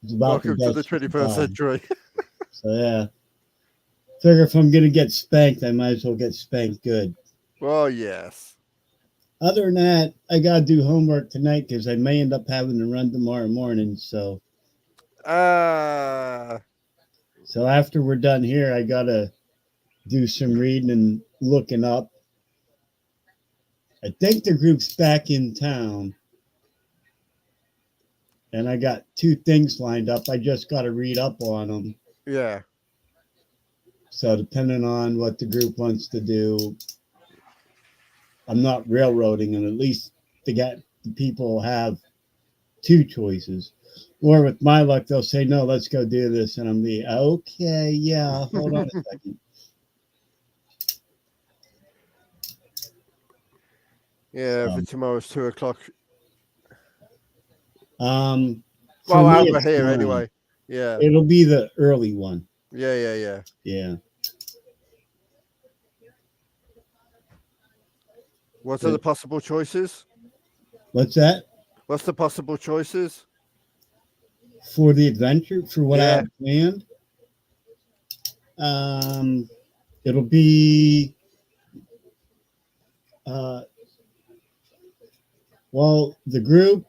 It's about Welcome to the 21st century. So yeah, figure if I'm gonna get spanked, I might as well get spanked good. Well, yes. Other than that, I gotta do homework tonight because I may end up having to run tomorrow morning. So after we're done here, I gotta do some reading and looking up. I think the group's back in town. and I got 2 things lined up. I just got to read up on them. Yeah. So depending on what the group wants to do, I'm not railroading, and at least the people have 2 choices. Or with my luck, they'll say, "No, let's go do this," and I'm okay, yeah, hold on a second. Yeah, for tomorrow's 2:00. For Well, me, over it's here 9. anyway. Yeah. It'll be the early one. Yeah. Yeah. What are the possible choices? What's that? What's the possible choices? For the adventure, for what I Yeah. have planned? It'll be well, the group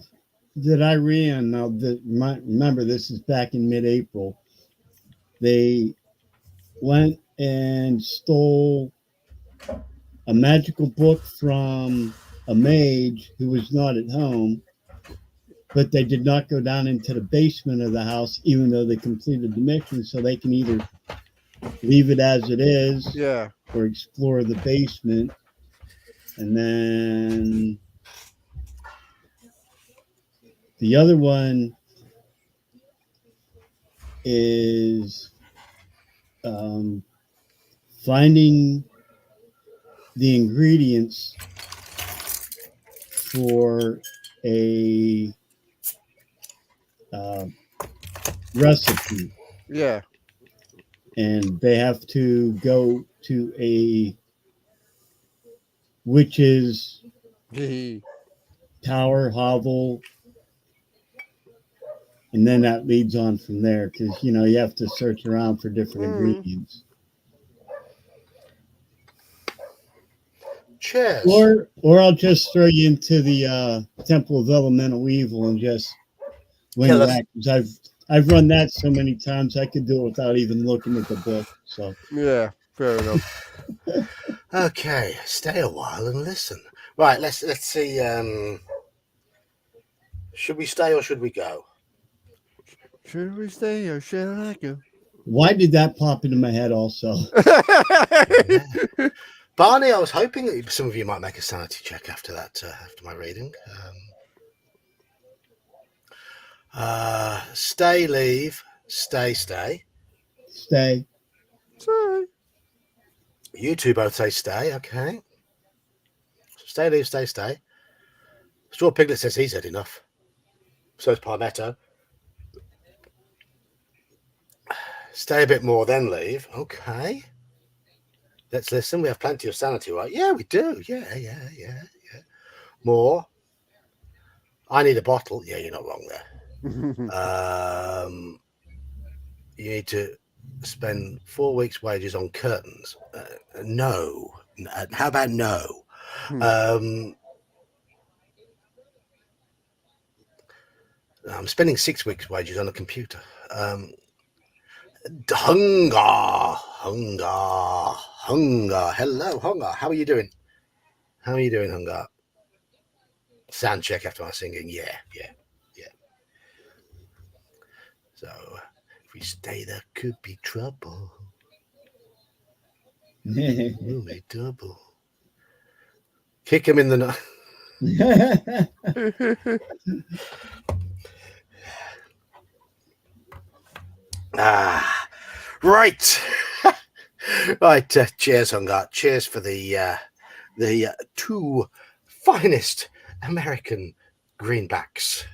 that I ran, now remember this is back in mid-April. They went and stole a magical book from a mage who was not at home, but they did not go down into the basement of the house, even though they completed the mission. So they can either leave it as it is, Yeah. or explore the basement. And then the other one is finding the ingredients for a recipe. Yeah. And they have to go to a witch's tower, hovel, and then that leads on from there, because you have to search around for different ingredients. Cheers. Or I'll just throw you into the Temple of Elemental Evil and just wing that, because I've run that so many times I could do it without even looking at the book. So yeah, fair enough. Okay, stay a while and listen. Right, let's see. Should we stay or should we go? Should we stay or should I go? Why did that pop into my head also? Yeah. Barney, I was hoping that some of you might make a sanity check after that, after my reading. Stay, leave, stay. Stay. Stay. You two both say stay, okay. Stay, leave, stay. Straw Piglet says he's had enough. So is Palmetto. Stay a bit more, then leave. Okay. Let's listen. We have plenty of sanity, right? Yeah, we do. Yeah. More. I need a bottle. Yeah, you're not wrong there. You need to spend 4 weeks' wages on curtains. No. How about no? I'm spending 6 weeks' wages on a computer. Hunger. Hello, Hunger. How are you doing? Hunger? Sound check after my singing. Yeah. So, if we stay, there could be trouble. We'll make double. Kick him in the nose. Right. Right. Cheers, Hunger. Cheers for the 2 finest American greenbacks.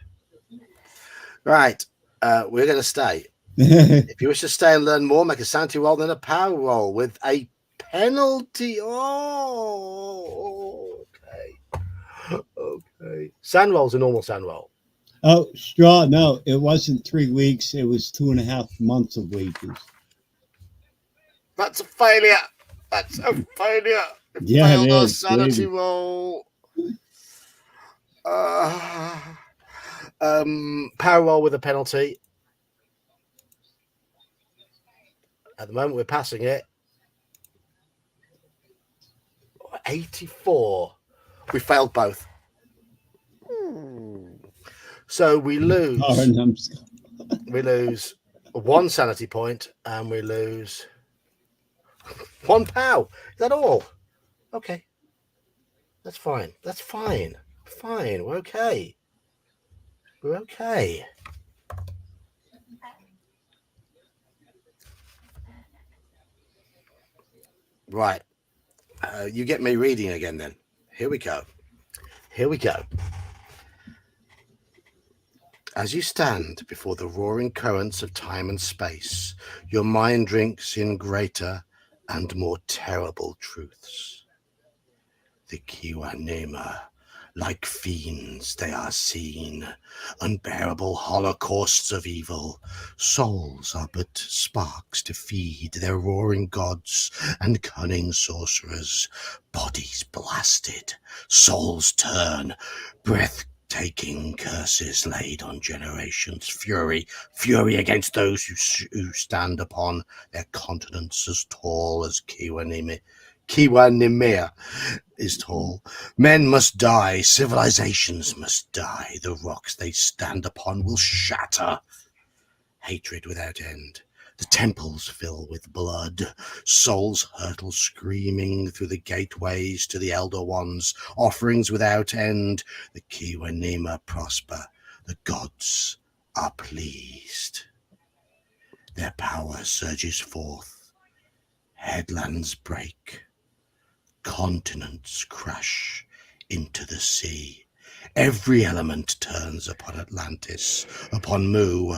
Right. We're going to stay. If you wish to stay and learn more, make a sanity roll, then a power roll with a penalty. Oh, okay. Sand roll's a normal sand roll. Oh, Straw, no, it wasn't 3 weeks. It was 2.5 months of wages. That's a failure. Yeah, Failed it our is. sanity roll. Power roll with a penalty. At the moment, we're passing it. 84. We failed both. So we lose. Oh, numbskull. We lose 1 sanity point, and we lose 1 POW. Is that all? Okay. That's fine. That's fine. Fine. We're okay. We're okay. Right. You get me reading again then. Here we go. Here we go. As you stand before the roaring currents of time and space, your mind drinks in greater and more terrible truths. The Kiwanema, like fiends they are seen, unbearable holocausts of evil. Souls are but sparks to feed their roaring gods and cunning sorcerers. Bodies blasted, souls turn, breathtaking curses laid on generations. Fury against those who stand upon their continents as tall as Kiwanema is tall. Men must die, civilizations must die. The rocks they stand upon will shatter. Hatred without end. The temples fill with blood. Souls hurtle screaming through the gateways to the Elder Ones. Offerings without end. The Kiwanema prosper. The gods are pleased. Their power surges forth. Headlands break. Continents crash into the sea. Every element turns upon Atlantis, upon Mu.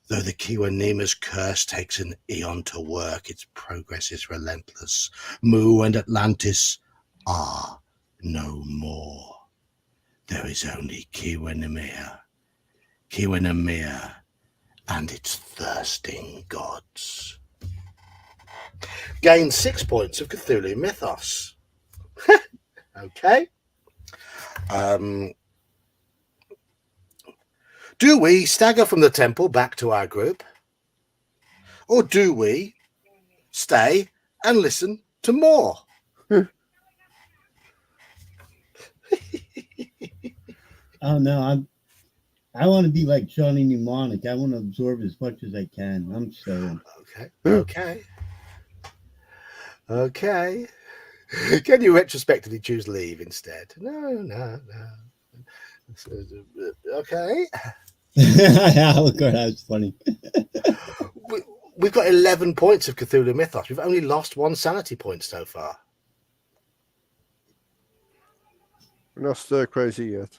Though the Kiwanema's curse takes an eon to work, its progress is relentless. Mu and Atlantis are no more. There is only Kiwanema and its thirsting gods. Gain 6 points of Cthulhu Mythos. Okay. Do we stagger from the temple back to our group? Or do we stay and listen to more? Oh no, I want to be like Johnny Mnemonic. I want to absorb as much as I can. I'm staying. Okay. Can you retrospectively choose leave instead? No. Okay. Look, that's funny. We've got 11 points of Cthulhu Mythos. We've only lost 1 sanity point so far. We're not stir crazy yet.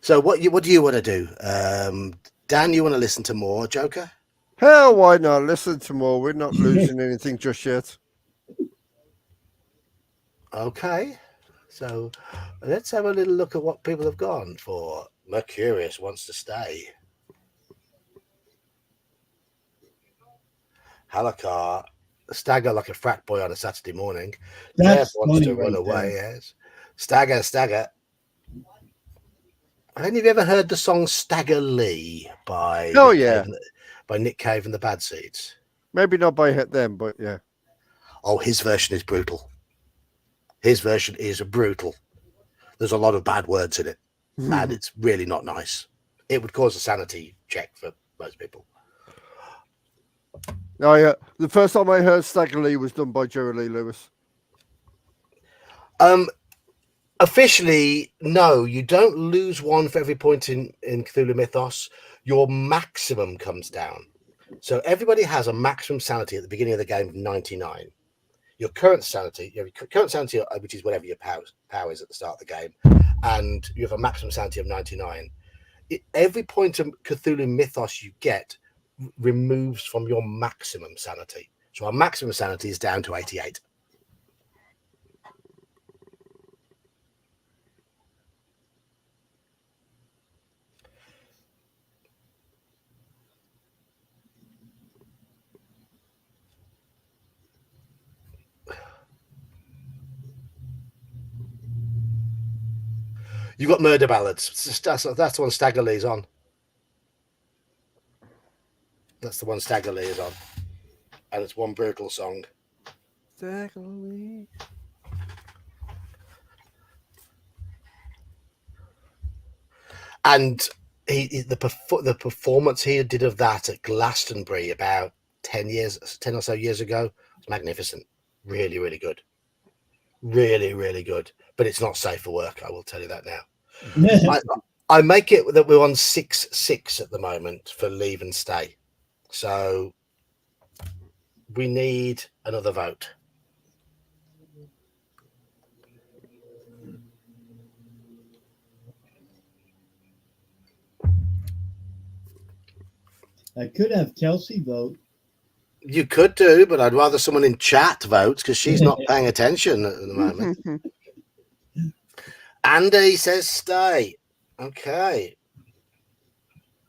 So what do you want to do? Dan, you want to listen to more, Joker? Hell, why not? Listen to more. We're not losing anything just yet. Okay. So let's have a little look at what people have gone for. Mercurius wants to stay. Halakar, stagger like a frat boy on a Saturday morning. Jeff wants to run away. Yes. Stagger. Have any of you ever heard the song Stagger Lee by Nick Cave and the Bad Seeds? Maybe not by them, but yeah. Oh, his version is brutal. His version is brutal. There's a lot of bad words in it, and it's really not nice. It would cause a sanity check for most people. Oh, yeah. The first time I heard Stagger Lee was done by Jerry Lee Lewis. Officially, no, you don't lose 1 for every point in Cthulhu Mythos. Your maximum comes down. So everybody has a maximum sanity at the beginning of the game of 99. Your current sanity, which is whatever your power is at the start of the game, and you have a maximum sanity of 99. Every point of Cthulhu Mythos you get removes from your maximum sanity. So our maximum sanity is down to 88. You've got Murder Ballads. That's the one Stagger Lee's on. That's the one Stagger Lee is on. And it's one brutal song. Stagger Lee. And The performance he did of that at Glastonbury about 10 or so years ago was magnificent. Really, really good. Really, really good. But it's not safe for work, I will tell you that now. I make it that we're on 6-6 at the moment for leave and stay. So we need another vote. I could have Kelsey vote. You could do, but I'd rather someone in chat vote because she's not paying attention at the moment. Andy says stay. Okay.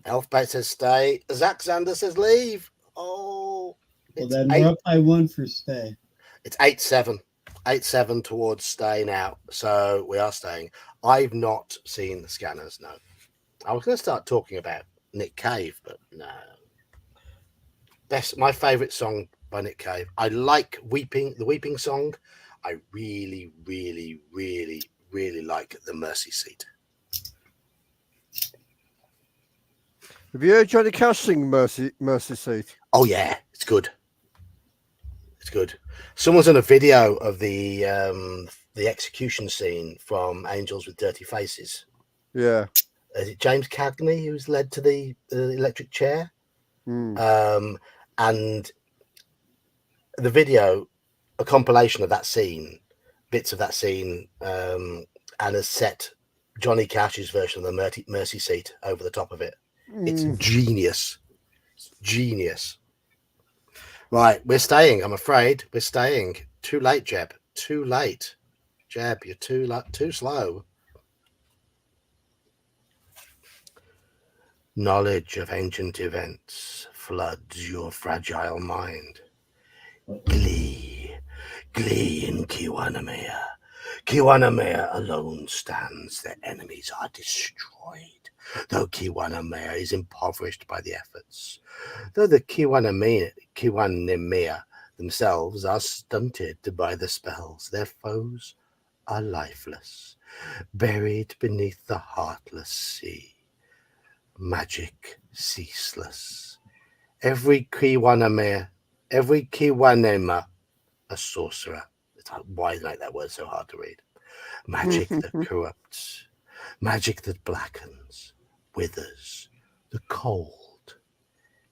Elfbait says stay. Zach Zander says leave. Oh. Well, then we're up by 1 for stay. It's 8-7. 8-7 towards stay now. So we are staying. I've not seen the Scanners, no. I was going to start talking about Nick Cave, but no. My favourite song by Nick Cave. I like the Weeping song. I really, really, really, really like the Mercy Seat. Have you heard Johnny Cash sing Mercy Seat? Oh yeah, it's good. It's good. Someone's done a video of the execution scene from Angels with Dirty Faces. Yeah. Is it James Cagney who's led to the electric chair? And the video, a compilation of that scene, bits of that scene, and has set Johnny Cash's version of the Mercy Seat over the top of it. It's genius. It's genius. Right, we're staying. I'm afraid we're staying. Too late, Jeb. Too late. Jeb, you're too slow. Knowledge of ancient events floods your fragile mind. Glee in Kiwanamea. Kiwanamea alone stands. Their enemies are destroyed. Though Kiwanamea is impoverished by the efforts. Though the Kiwanamea themselves are stunted by the spells, their foes are lifeless, buried beneath the heartless sea. Magic ceaseless. Every Kiwanema, a sorcerer. Why make that word so hard to read? Magic that corrupts, magic that blackens, withers, the cold,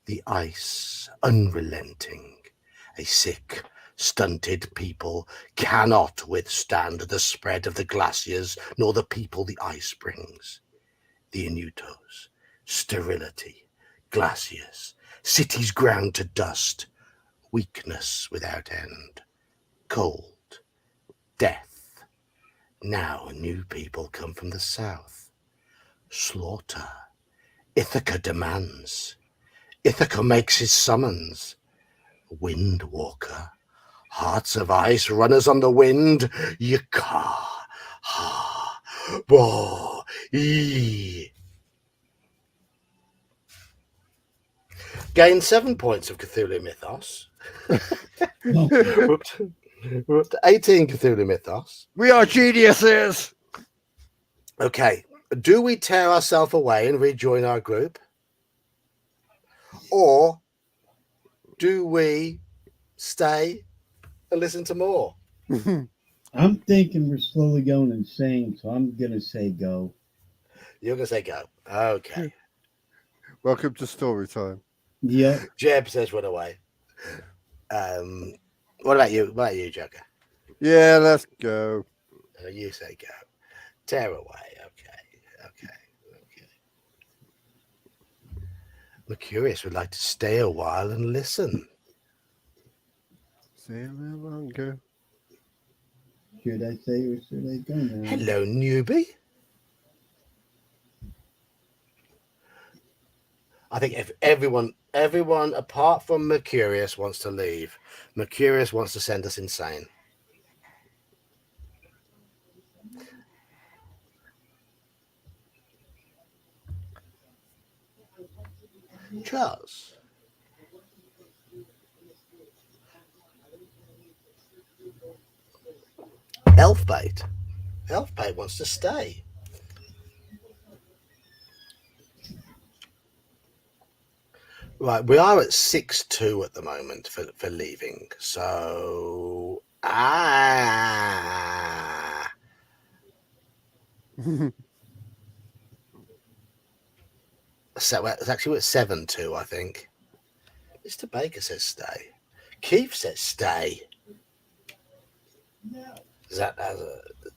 the ice, unrelenting. A sick, stunted people cannot withstand the spread of the glaciers, nor the people the ice brings. The Inutos, sterility, glaciers, cities ground to dust, weakness without end, cold, death. Now new people come from the south. Slaughter. Ithaca demands. Ithaca makes his summons. Windwalker. Hearts of ice, runners on the wind. Yaka. Ha. Bo. E. Gain 7 points of Cthulhu Mythos. We're up to 18 Cthulhu Mythos. We are geniuses. Okay. Do we tear ourselves away and rejoin our group? Or do we stay and listen to more? I'm thinking we're slowly going insane, so I'm going to say go. You're going to say go. Okay. Welcome to story time. Yeah. Jeb says run away. What about you? What about you, Joker? Yeah, let's go. You say go. Tear away. Okay. Mercurius would like to stay a while and listen. See you a little longer. Should I say or should I go now? Hello, newbie. I think if everyone apart from Mercurius wants to leave. Mercurius wants to send us insane. Charles. Elfbait wants to stay. Right, we are at 6-2 at the moment for leaving. So so it's actually we're at 7-2, I think. Mr. Baker says stay. Keith says stay. Zach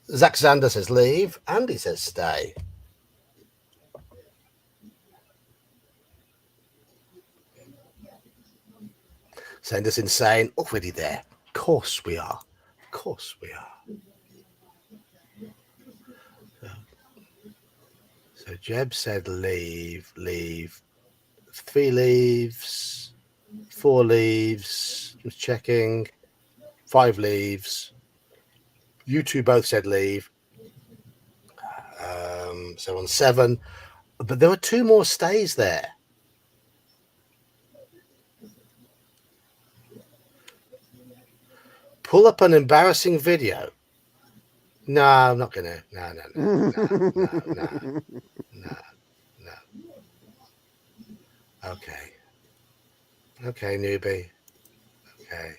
Zander says leave. Andy says stay. Send us insane. Already there. Of course we are. Of course we are. So Jeb said leave. 3 leaves. 4 leaves. Just checking. 5 leaves. You two both said leave. So on 7. But there were 2 more stays there. Pull up an embarrassing video. No, I'm not going to. No. Okay, newbie. Okay.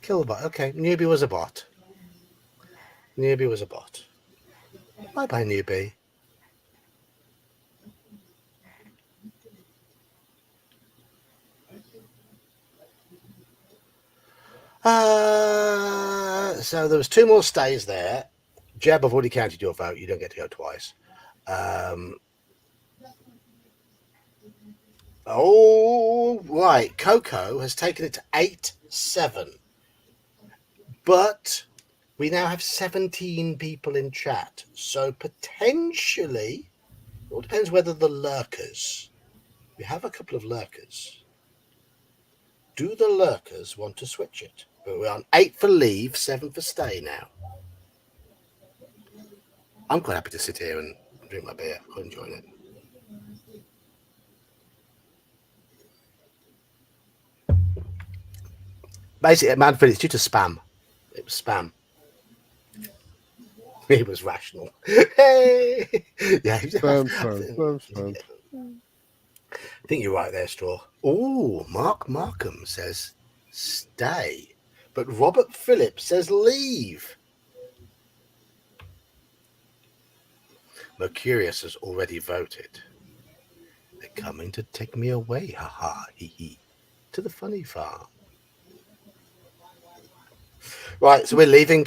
Kill the bot. Okay, newbie was a bot. Bye-bye, newbie. So there was 2 more stays there. Jeb, I've already counted your vote. You don't get to go twice. Oh, right. Coco has taken it to 8-7. But we now have 17 people in chat. So potentially, it all depends whether the lurkers, we have a couple of lurkers. Do the lurkers want to switch it? But we're on 8 for leave, 7 for stay now. I'm quite happy to sit here and drink my beer. I'm enjoying it. Basically, at Manfred, it's due to spam. It was spam. It was rational. Hey! Yeah. Spam. I think you're right there, Straw. Oh, Mark Markham says stay. But Robert Phillips says leave. Mercurius has already voted. They're coming to take me away, haha, hee hee, to the funny farm. Right, so we're leaving.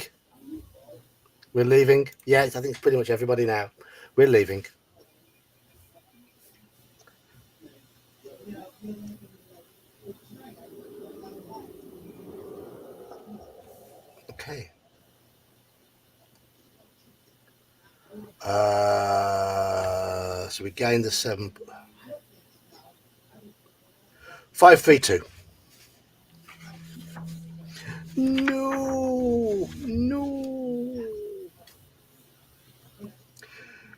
Yeah, I think it's pretty much everybody now. We're leaving. Okay. So we gained the 7. 5-3-2. No.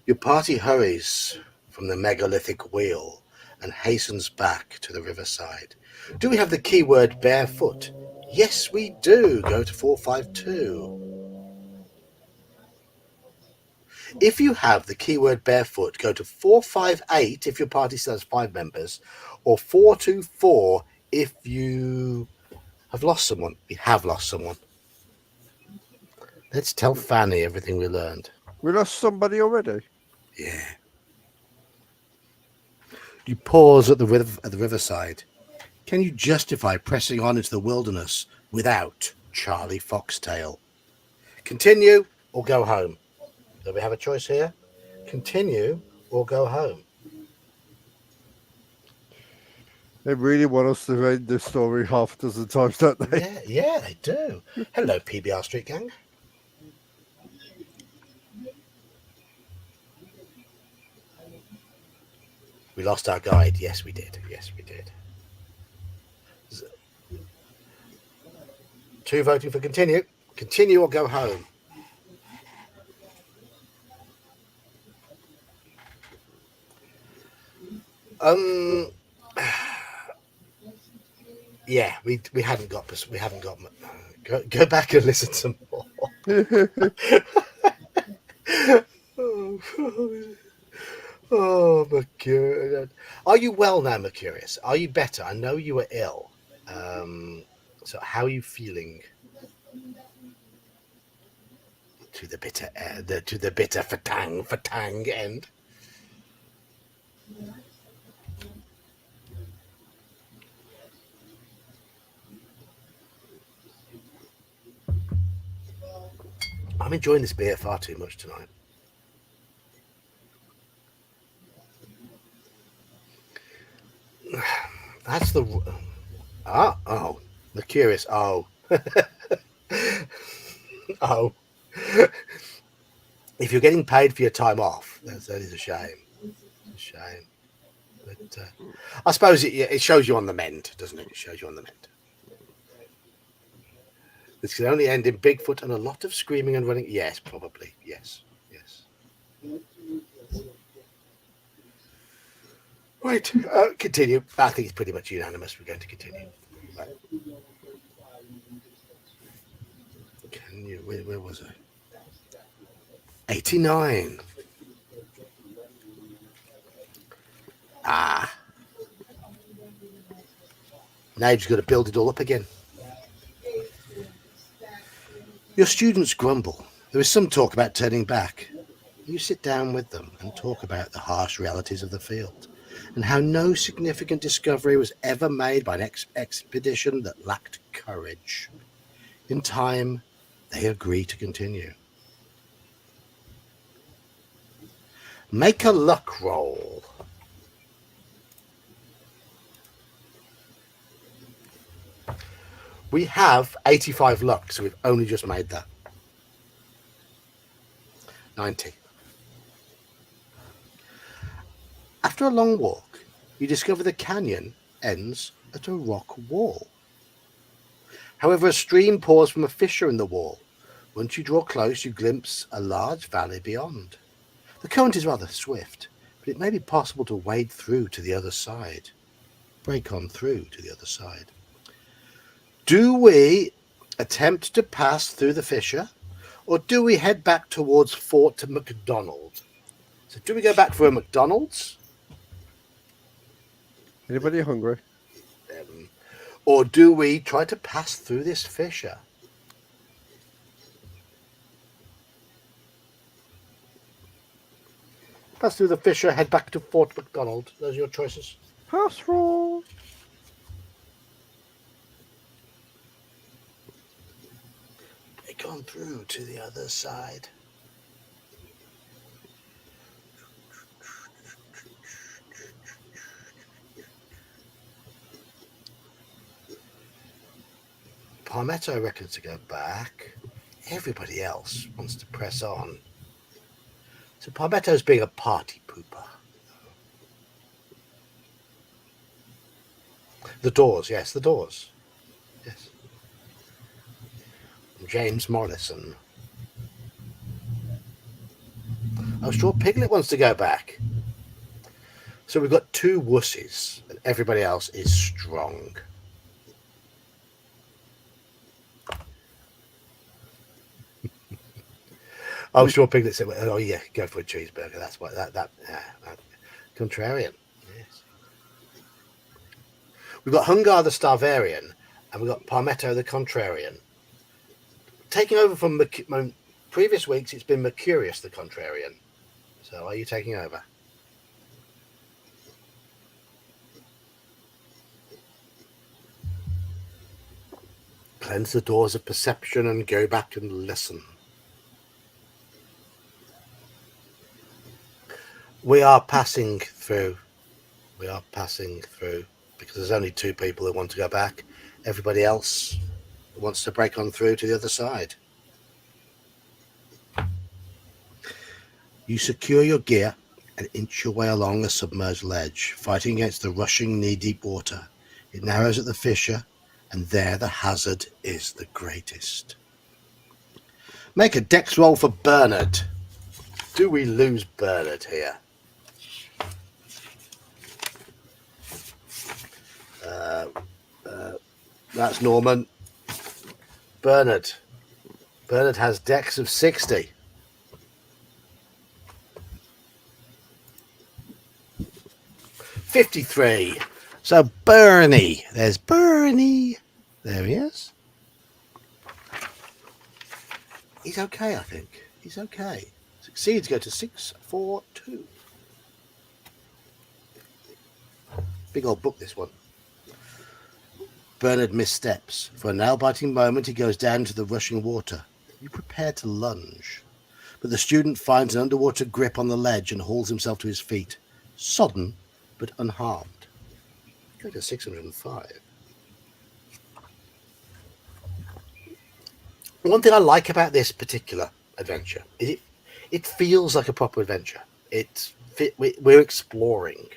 Your party hurries from the megalithic wheel and hastens back to the riverside. Do we have the keyword barefoot? Yes, we do. Go to 452. If you have the keyword barefoot, go to 458 if your party still has 5 members, or 424 if you have lost someone. We have lost someone. Let's tell Fanny everything we learned. We lost somebody already. Yeah. You pause at the riverside. Can you justify pressing on into the wilderness without Charlie Foxtail? Continue or go home? Do we have a choice here? Continue or go home? They really want us to read this story half a dozen times, don't they? Yeah, they do. Hello, PBR Street Gang. We lost our guide. Yes, we did. 2 voting for continue. Continue or go home? Yeah, we haven't got. Go back and listen to more. Oh, Mercurius. Are you well now, Mercurius? Are you better? I know you were ill. So how are you feeling? To the bitter fatang end. I'm enjoying this beer far too much tonight. That's the Mercurius. Oh. Oh. If you're getting paid for your time off, that is a shame. It's a shame. But I suppose it shows you on the mend, doesn't it? It shows you on the mend. This can only end in Bigfoot and a lot of screaming and running. Yes, probably. Yes. Right. Continue. I think it's pretty much unanimous. We're going to continue. Right. Can you? Where was I? 89. Ah. Now you've just got to build it all up again. Your students grumble. There is some talk about turning back. You sit down with them and talk about the harsh realities of the field and how no significant discovery was ever made by an expedition that lacked courage. In time, they agree to continue. Make a luck roll. We have 85 luck, so we've only just made that. 90. After a long walk, you discover the canyon ends at a rock wall. However, a stream pours from a fissure in the wall. Once you draw close, you glimpse a large valley beyond. The current is rather swift, but it may be possible to wade through to the other side. Break on through to the other side. Do we attempt to pass through the fissure, or do we head back towards Fort McDonald? So do we go back for a McDonald's? Anybody hungry? Or do we try to pass through this fissure? Pass through the fissure, head back to Fort McDonald. Those are your choices. Pass roll. Break on through to the other side. Palmetto reckons to go back. Everybody else wants to press on. So Palmetto's being a party pooper. The Doors, yes, the Doors. Yes. James Morrison. Oh, Straw Piglet wants to go back. So we've got two wussies, and everybody else is strong. Oh, Straw Piglet said, "Oh yeah, go for a cheeseburger." That's why that contrarian. Yes. We've got Hungar the Starvarian, and we've got Palmetto the Contrarian. Taking over from previous weeks, it's been Mercurius the Contrarian. So, are you taking over? Cleanse the doors of perception and go back and listen. We are passing through. Because there's only two people who want to go back. Everybody else wants to break on through to the other side. You secure your gear and inch your way along a submerged ledge, fighting against the rushing knee-deep water. It narrows at the fissure, and there the hazard is the greatest. Make a dex roll for Bernard. Do we lose Bernard here? That's Norman. Bernard has dex of 60. 53. So Bernie. There's Bernie. There he is. He's okay, I think. He's okay. Succeeds, go to 642. Big old book, this one. Bernard missteps. For a nail-biting moment, he goes down into the rushing water. You prepare to lunge. But the student finds an underwater grip on the ledge and hauls himself to his feet. Sodden, but unharmed. Go to 605. One thing I like about this particular adventure is it feels like a proper adventure. We're exploring.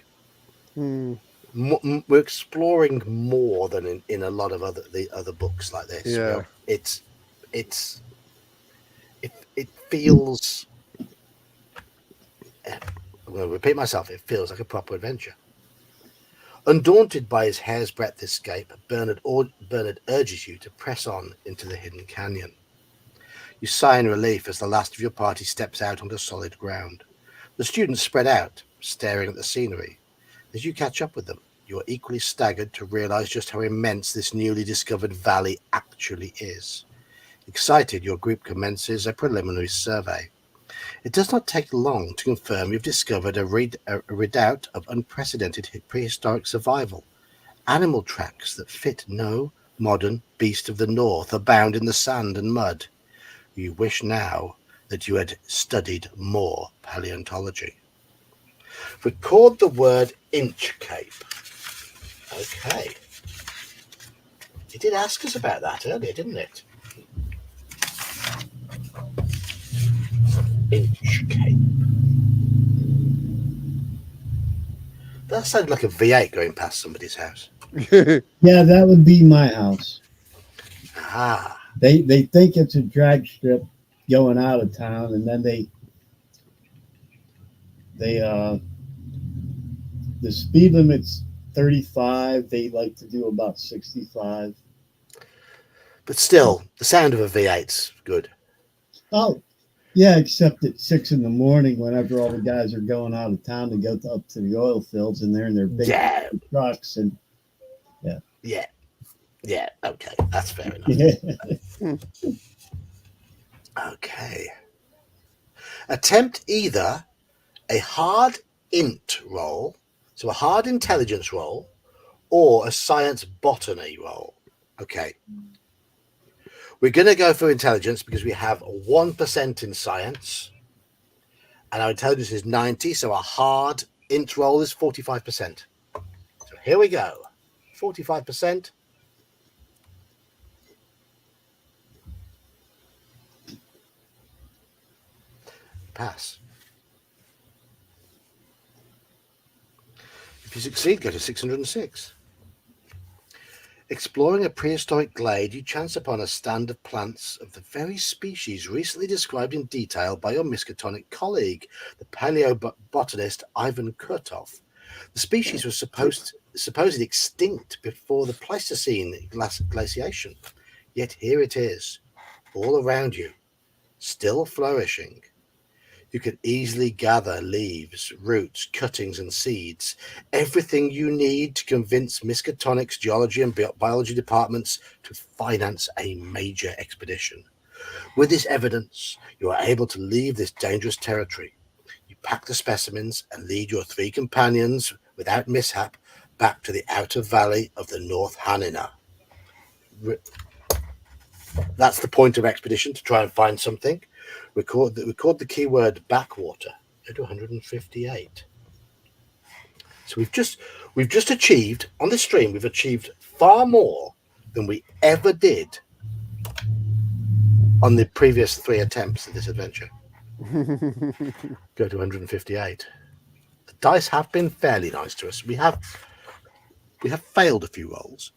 We're exploring more than in a lot of other books like this. Yeah, it feels. I'm going to repeat myself. It feels like a proper adventure. Undaunted by his hair's breadth escape, Bernard urges you to press on into the hidden canyon. You sigh in relief as the last of your party steps out onto solid ground. The students spread out, staring at the scenery. As you catch up with them, you are equally staggered to realize just how immense this newly discovered valley actually is. Excited, your group commences a preliminary survey. It does not take long to confirm you've discovered a redoubt of unprecedented prehistoric survival. Animal tracks that fit no modern beast of the north are bound in the sand and mud. You wish now that you had studied more paleontology. Record the word Inchcape. Okay. It did ask us about that earlier, didn't it? Inchcape. That sounded like a V8 going past somebody's house. Yeah, that would be my house. Ah. They think it's a drag strip going out of town, and then the speed limit's 35. They like to do about 65. But still, the sound of a V8's good. Oh, yeah, except at 6 in the morning, whenever all the guys are going out of town to go up to the oil fields, and they're in their big trucks, and yeah, okay, that's fair enough. yeah. Okay. Attempt either a hard int roll, so a hard intelligence roll, or a science botany roll. Okay. We're going to go for intelligence because we have 1% in science, and our intelligence is 90, so a hard int roll is 45%. So here we go. 45%. Pass. If you succeed, go to 606. Exploring a prehistoric glade, you chance upon a stand of plants of the very species recently described in detail by your Miskatonic colleague, the paleobotanist Ivan Kurtov. The species was supposed extinct before the Pleistocene glaciation, yet here it is, all around you, still flourishing. You could easily gather leaves, roots, cuttings, and seeds, everything you need to convince Miskatonic's geology and biology departments to finance a major expedition. With this evidence, you are able to leave this dangerous territory. You pack the specimens and lead your 3 companions without mishap back to the outer valley of the North Hanina. That's the point of expedition, to try and find something. Record the keyword backwater. Go to 158. So we've just achieved on this stream. We've achieved far more than we ever did on the previous 3 attempts at this adventure. Go to 158. The dice have been fairly nice to us. We have failed a few rolls.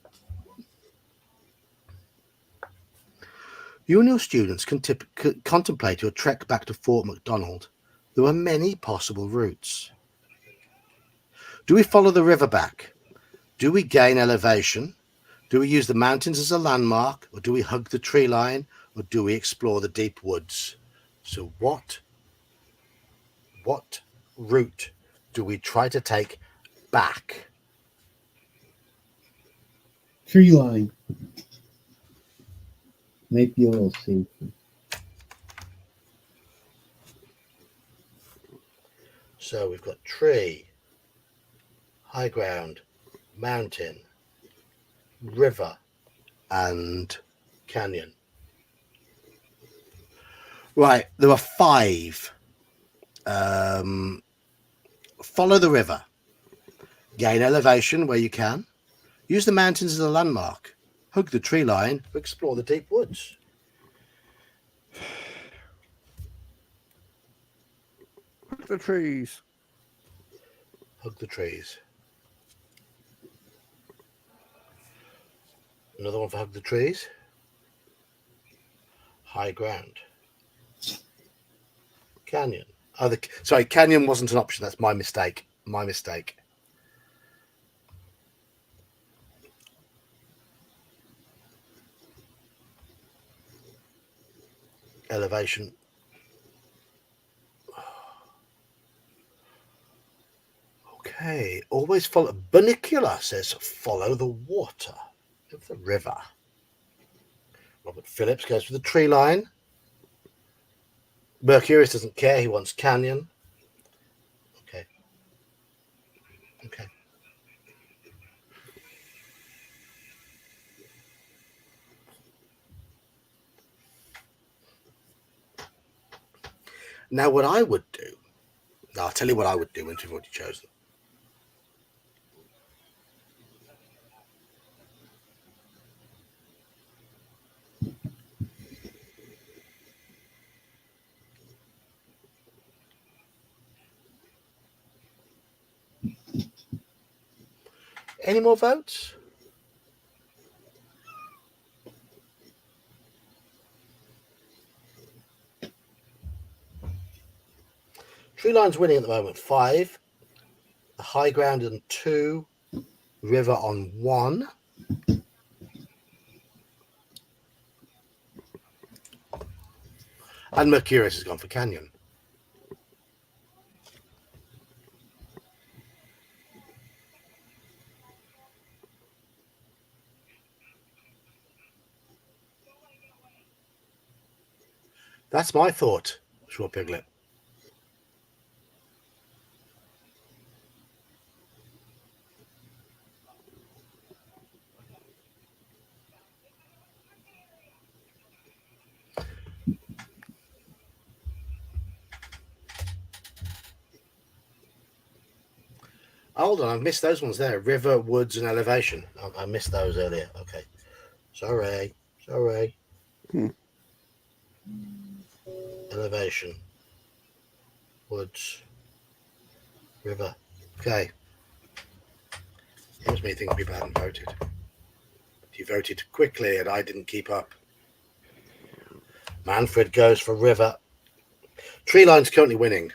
You and your students contemplate your trek back to Fort McDonald. There are many possible routes. Do we follow the river back? Do we gain elevation? Do we use the mountains as a landmark? Or do we hug the tree line? Or do we explore the deep woods? So what route do we try to take back. Tree line. Might be a little safer. So we've got tree, high ground, mountain, river, and canyon. Right, there are 5. Follow the river. Gain elevation where you can. Use the mountains as a landmark. Hug the tree line. Explore the deep woods. The trees. Hug the trees. Another one for hug the trees. High ground. Canyon. Oh, sorry, canyon wasn't an option. That's my mistake. My mistake. Elevation. Okay. Always follow. Bunicular says follow the water of the river. Robert Phillips goes for the tree line. Mercurius doesn't care. He wants canyon. Okay. Okay. Now, what I would do, I'll tell you what I would do once you've already chosen. Any more votes? Tree line's winning at the moment. 5. The high ground on 2. River on 1. And Mercurius has gone for canyon. That's my thought, Short Piglet. Hold on, I've missed those ones there. River, woods, and elevation. I missed those earlier. Okay. Sorry. Elevation. Woods. River. Okay. Here's me thinking people hadn't voted. You voted quickly and I didn't keep up. Manfred goes for river. Tree line's currently winning.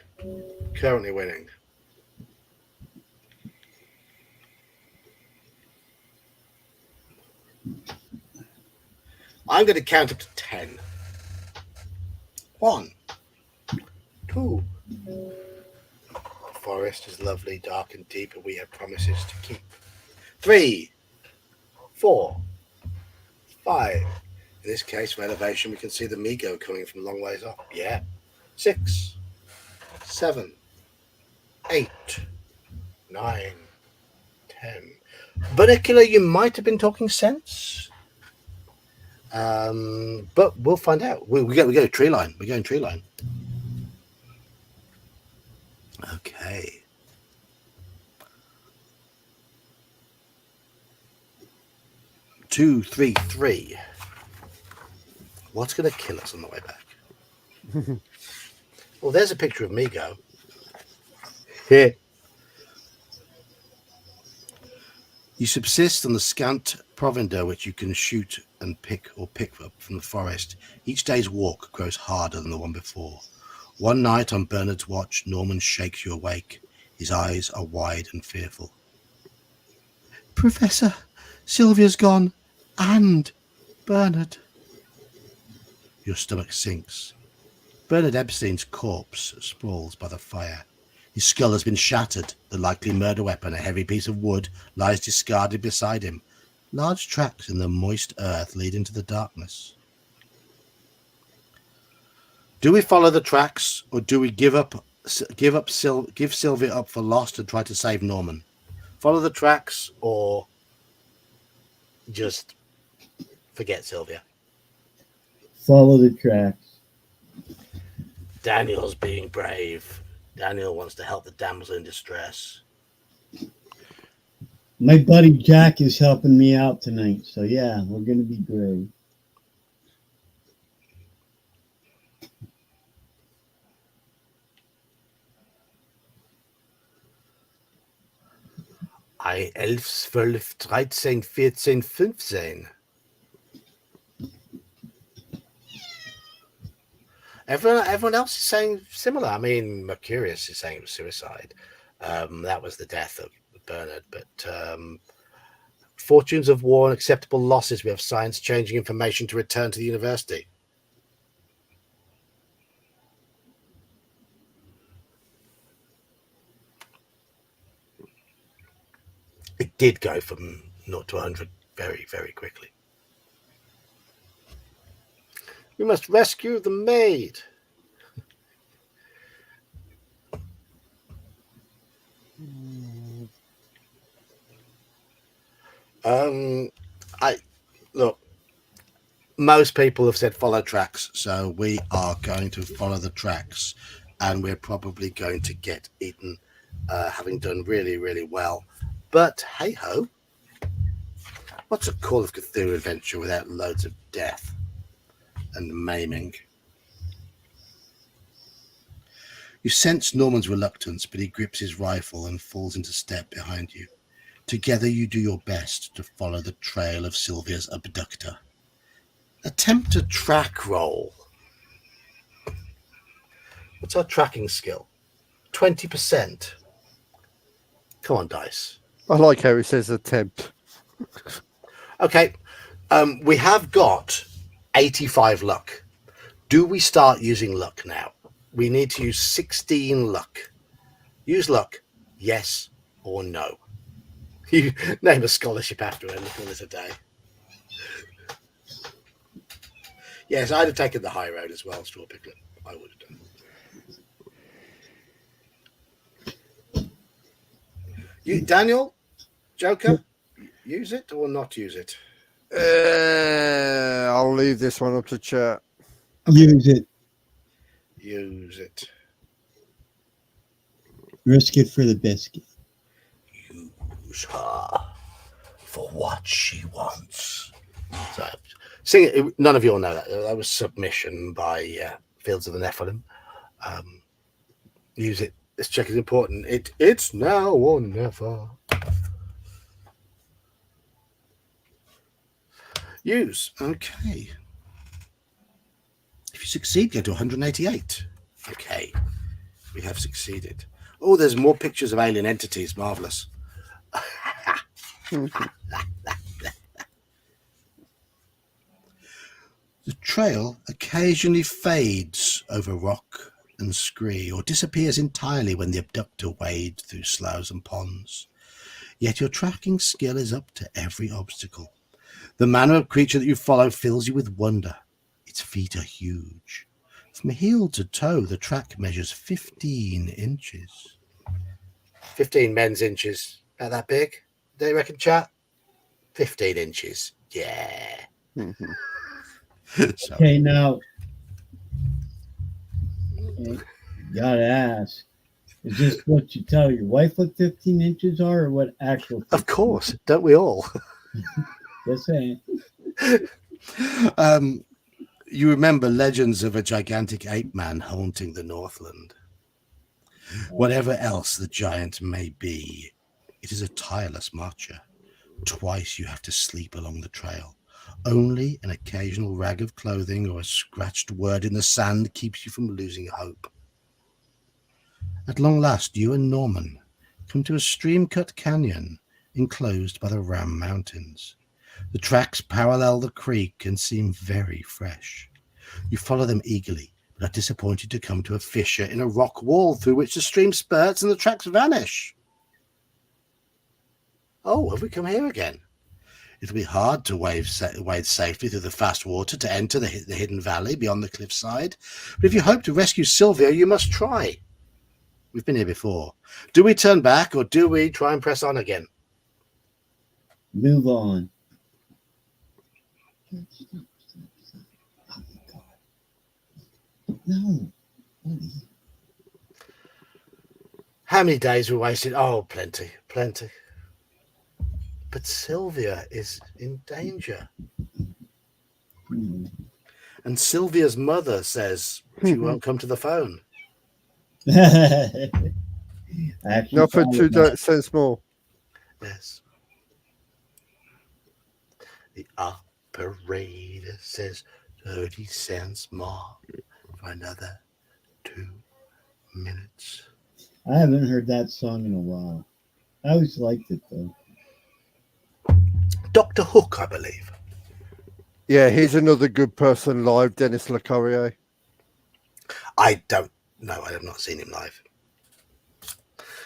I'm going to count up to 10. 1, 2. The forest is lovely, dark and deep, and we have promises to keep. 3, 4, 5. In this case, for elevation, we can see the Migo coming from a long ways up. Yeah. 6, 7, 8, 9, 10. Bunicular, you might have been talking sense. But we'll find out. We go tree line. We're going tree line. Okay. Two, 3, 3. What's going to kill us on the way back? Well, there's a picture of Migo. Here. You subsist on the scant provender which you can shoot and pick up from the forest. Each day's walk grows harder than the one before. One night on Bernard's watch, Norman shakes you awake. His eyes are wide and fearful. Professor, Sylvia's gone, and Bernard. Your stomach sinks. Bernard Epstein's corpse sprawls by the fire. His skull has been shattered. The likely murder weapon, a heavy piece of wood, lies discarded beside him. Large tracks in the moist earth lead into the darkness. Do we follow the tracks, or do we give Sylvia up for lost and try to save Norman? Follow the tracks, or just forget Sylvia? Follow the tracks. Daniel's being brave. Daniel wants to help the damsel in distress. My buddy Jack is helping me out tonight, so yeah, we're gonna be great. I 11, 12, 13, 14, 15. Everyone else is saying similar. I mean, Mercurius is saying it was suicide. That was the death of Bernard. But fortunes of war and acceptable losses. We have science changing information to return to the university. It did go from 0 to 100 very, very quickly. We must rescue the maid. Look, most people have said follow tracks, so we are going to follow the tracks, and we're probably going to get eaten, having done really, really well. But hey ho, what's a Call of Cthulhu adventure without loads of death and maiming? You sense Norman's reluctance, but he grips his rifle and falls into step behind you. Together you do your best to follow the trail of Sylvia's abductor. Attempt a track roll. What's our tracking skill? 20%. Come on, dice. I like how it says attempt. Okay. We have got 85 luck. Do we start using luck now? We need to use 16 luck. Use luck, yes or no. You name a scholarship after it and call it a day. Yes, I'd have taken the high road as well, Straw Piglet. I would have done. You, Daniel, Joker, use it or not use it? I'll leave this one up to chat. Use it. Use it. Risk it for the biscuit. Use her for what she wants. So, sing it. None of you all know that. That was submission by Fields of the Nephilim. Use it. This check is important. It's now or never. Use. Okay. If you succeed, go to 188. Okay. We have succeeded. Oh, there's more pictures of alien entities. Marvelous. The trail occasionally fades over rock and scree, or disappears entirely when the abductor wades through sloughs and ponds. Yet your tracking skill is up to every obstacle. The manner of creature that you follow fills you with wonder. Its feet are huge. From heel to toe, the track measures 15 inches. 15 men's inches. About that big? Do you reckon, chat? 15 inches. Yeah. So. Okay, now, gotta ask, is this what you tell your wife what 15 inches are, or what actual 15? Of course, don't we all? Just saying. You remember legends of a gigantic ape man haunting the Northland. Whatever else the giant may be, it is a tireless marcher. Twice you have to sleep along the trail. Only an occasional rag of clothing or a scratched word in the sand keeps you from losing hope. At long last, you and Norman come to a stream-cut canyon enclosed by the Ram Mountains. The tracks parallel the creek and seem very fresh. You follow them eagerly, but are disappointed to come to a fissure in a rock wall through which the stream spurts and the tracks vanish. Oh, have we come here again? It'll be hard to wade safely through the fast water to enter the hidden valley beyond the cliffside. But if you hope to rescue Sylvia, you must try. We've been here before. Do we turn back or do we try and press on again? Move on. Oh my God. No. Buddy. How many days were wasted? Oh, plenty. But Sylvia is in danger. And Sylvia's mother says she won't come to the phone. Not for 2 cents more. Yes. The operator says 30 cents more for another 2 minutes. I haven't heard that song in a while. I always liked it though. Dr. Hook, I believe. Yeah, he's another good person live, Dennis LeCarrier. I don't know. I have not seen him live.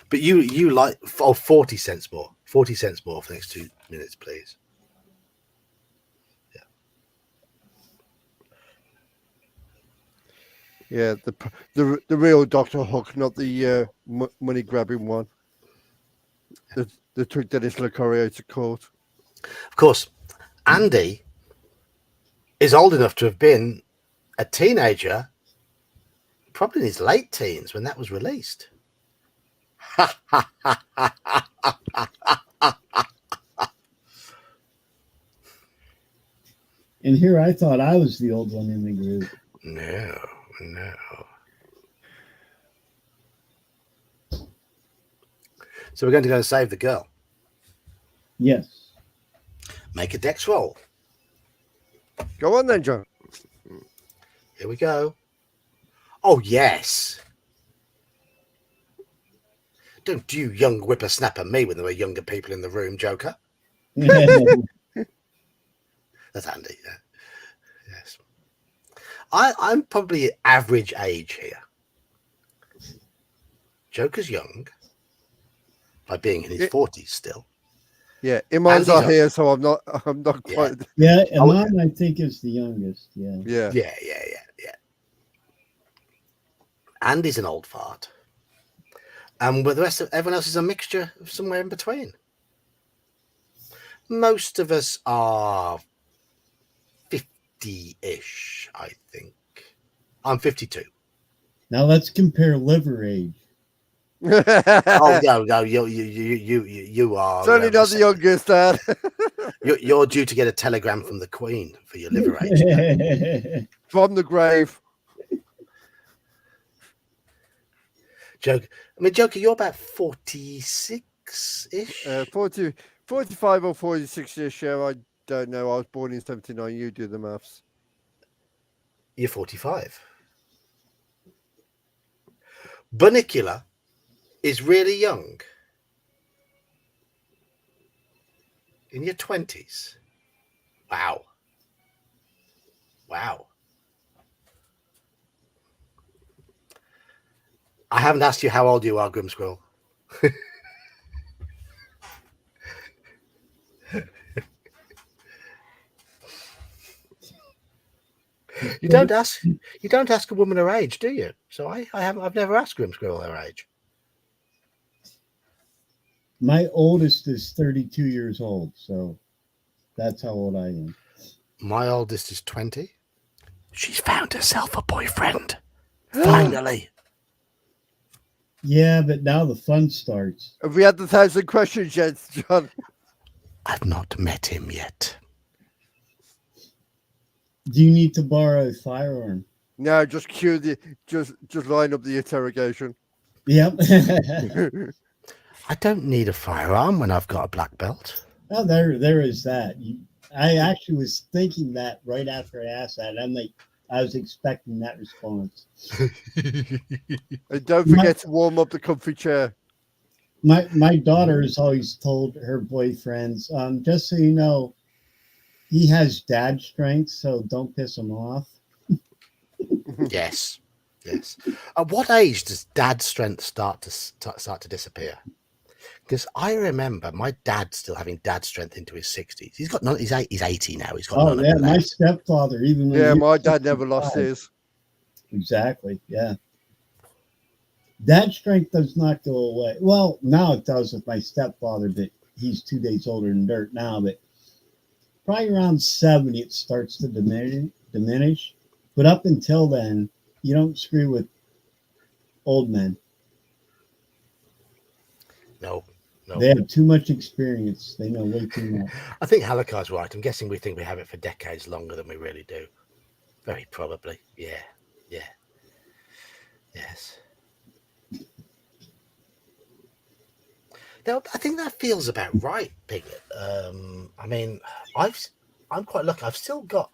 But you like 40 cents more. 40 cents more for the next 2 minutes, please. Yeah, the real Dr. Hook, not the money grabbing one. The took Dennis LeCarrier to court. Of course, Andy is old enough to have been a teenager, probably in his late teens when that was released. And here I thought I was the old one in the group. No. So we're going to go and save the girl. Yes. Make a dex roll. Go on then, John. Here we go. Oh, yes. Don't you young whippersnapper me when there were younger people in the room, Joker. That's Andy. Yeah. Yes. I'm probably average age here. Joker's young by being in his 40s still. Yeah, Iman's not Andy's here, so I'm not quite. Yeah, Iman, I think, is the youngest. Yeah. Yeah. Andy's an old fart. And with the rest of everyone else is a mixture of somewhere in between. Most of us are 50-ish, I think. I'm 52. Now let's compare liver age. Oh no, you are Certainly not the youngest, Dad. you're due to get a telegram from the Queen for your liver age. From the grave. Joker, you're about 46-ish. 45 or 46-ish. Yeah, I don't know. I was born in 79. You do the maths. You're 45. Bunnicula is really young. In your 20s. Wow. I haven't asked you how old you are, Grimsquill. You don't ask a woman her age, do you? So I've never asked Grimsquill her age. My oldest is 32 years old, so that's how old I am. My oldest is 20. She's found herself a boyfriend. Finally. Yeah, but now the fun starts. Have we had the 1,000 questions yet, John? I've not met him yet. Do you need to borrow a firearm? No, just just line up the interrogation. Yep. I don't need a firearm when I've got a black belt. Oh, there is that. I actually was thinking that right after I asked that. I'm like, I was expecting that response. And don't forget to warm up the comfy chair. My daughter has always told her boyfriends, just so you know, he has dad strength, so don't piss him off. Yes. At what age does dad's strength start to disappear? Because I remember my dad still having dad strength into his 60s. He's got none. He's 80 now. He's got none of it my left. stepfather, even when Yeah, he my was dad never lost 65. his. Exactly. Yeah. That strength does not go away. Well, now it does with my stepfather, but he's 2 days older than dirt now. But probably around 70, it starts to diminish. But up until then, you don't screw with old men. No. They have too much experience. They know way too much. I think Halakar's right. I'm guessing we think we have it for decades longer than we really do. Very probably. Yeah. Yes. Now, I think that feels about right, Piglet. I mean, I'm quite lucky. I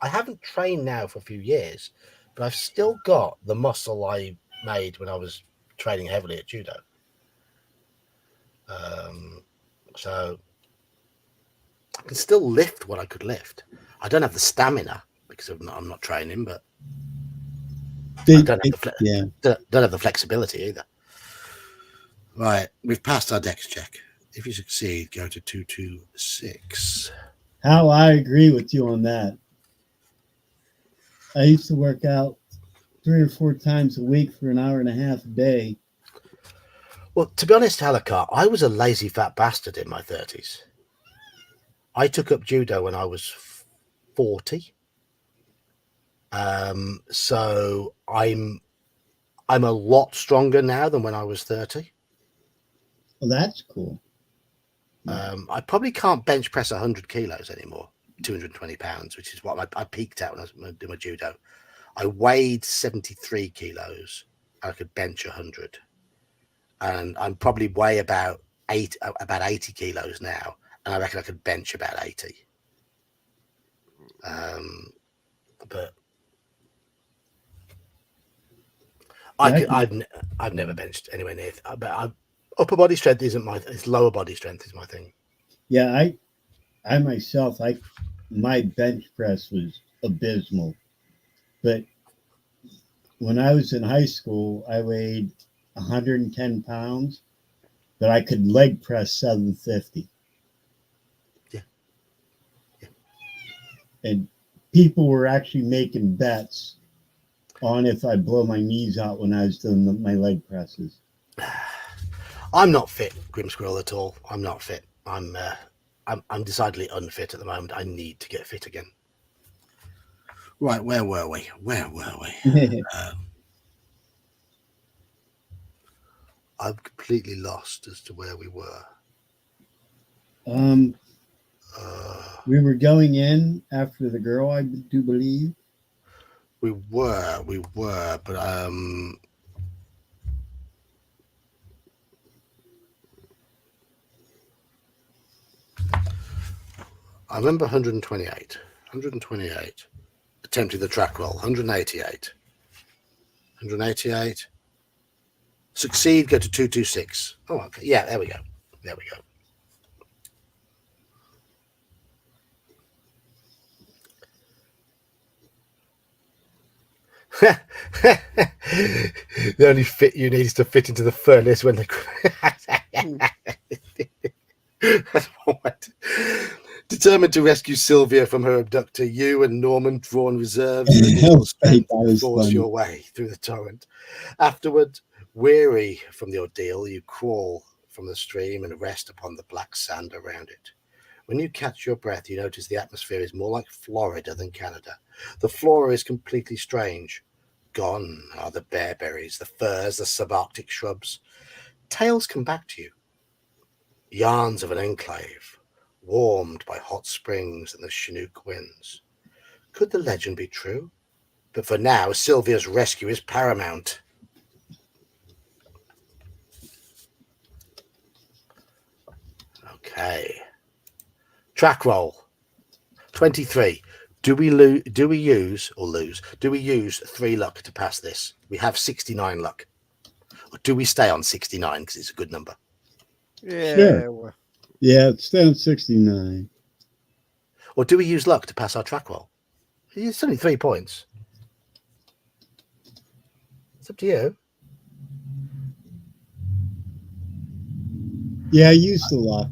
haven't trained now for a few years, but I've still got the muscle I made when I was training heavily at judo. So I can still lift what I could lift. I don't have the stamina because I'm not training, but I don't have the flexibility either. Right, we've passed our dex check. If you succeed, go to 226. How I agree with you on that. I used to work out 3 or 4 times a week for an hour and a half a day. Well, to be honest, Halakar, I was a lazy fat bastard in my 30s. I took up judo when I was 40. So I'm a lot stronger now than when I was 30. Well, that's cool. I probably can't bench press 100 kilos anymore, 220 pounds, which is what I peaked at when I was doing my judo. I weighed 73 kilos. I could bench 100. And I'm probably weigh about 80 kilos now. And I reckon I could bench about 80. But I've never benched anywhere near. But upper body strength isn't it's lower body strength is my thing. Yeah, I myself, my bench press was abysmal. But when I was in high school, I weighed 110 pounds, but I could leg press 750. Yeah. And people were actually making bets on if I blow my knees out when I was doing my leg presses. I'm not fit, Grim Squirrel, at all. I'm not fit. I'm decidedly unfit at the moment. I need to get fit again. Right, where were we? I'm completely lost as to where we were. We were going in after the girl, I do believe. We were, but I remember 128. Attempting the track roll. 188. Succeed, go to 226. Oh, okay. Yeah, there we go. The only fit you need is to fit into the furnace when the determined to rescue Sylvia from her abductor, you and Norman draw on reserves and additional strength to force your way through the torrent. Afterward, weary from the ordeal, you crawl from the stream and rest upon the black sand around it. When you catch your breath, you notice the atmosphere is more like Florida than Canada. The flora is completely strange. Gone are the bearberries, the firs, the subarctic shrubs. Tales come back to you. Yarns of an enclave, warmed by hot springs and the Chinook winds. Could the legend be true? But for now, Sylvia's rescue is paramount. Okay. Track roll. 23. Do we use 3 luck to pass this? We have 69 luck. Or do we stay on 69 because it's a good number? Yeah. Sure. Yeah, stay on 69. Or do we use luck to pass our track roll? It's only 3 points. It's up to you. Yeah, use the luck.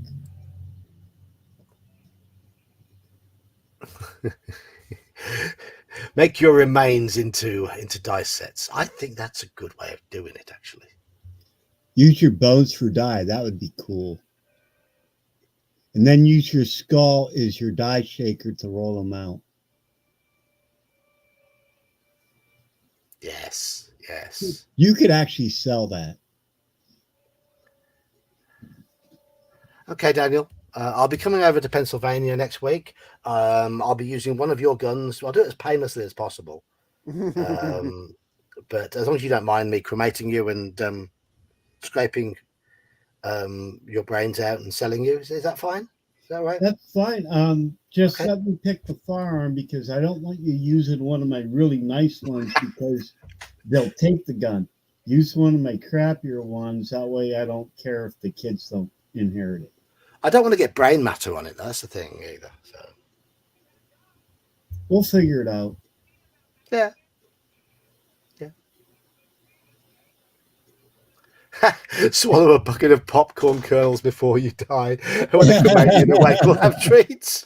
Make your remains into dice sets. I think that's a good way of doing it, actually. Use your bones for die. That would be cool. And then use your skull as your die shaker to roll them out. Yes, yes. You could actually sell that. Okay, Daniel. I'll be coming over to Pennsylvania next week. I'll be using one of your guns. I'll do it as painlessly as possible. But as long as you don't mind me cremating you and scraping your brains out and selling you, is that fine? Is that right? That's fine. Just Okay. let me pick the firearm because I don't want you using one of my really nice ones because they'll take the gun. Use one of my crappier ones. That way I don't care if the kids don't inherit it. I don't want to get brain matter on it. That's the thing either. So We'll figure it out. yeah. Swallow a bucket of popcorn kernels before you die. When they cremate you in the wake, we'll have treats.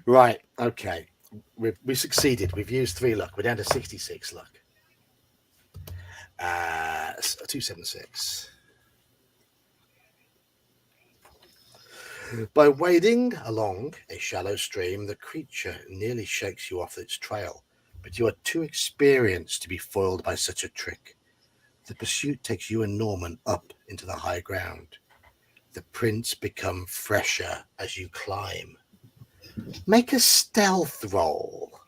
Right. Okay. We succeeded. We've used 3 luck. We're down to 66 luck. 276. By wading along a shallow stream, the creature nearly shakes you off its trail, but you are too experienced to be foiled by such a trick. The pursuit takes you and Norman up into the high ground. The prints become fresher as you climb. Make a stealth roll.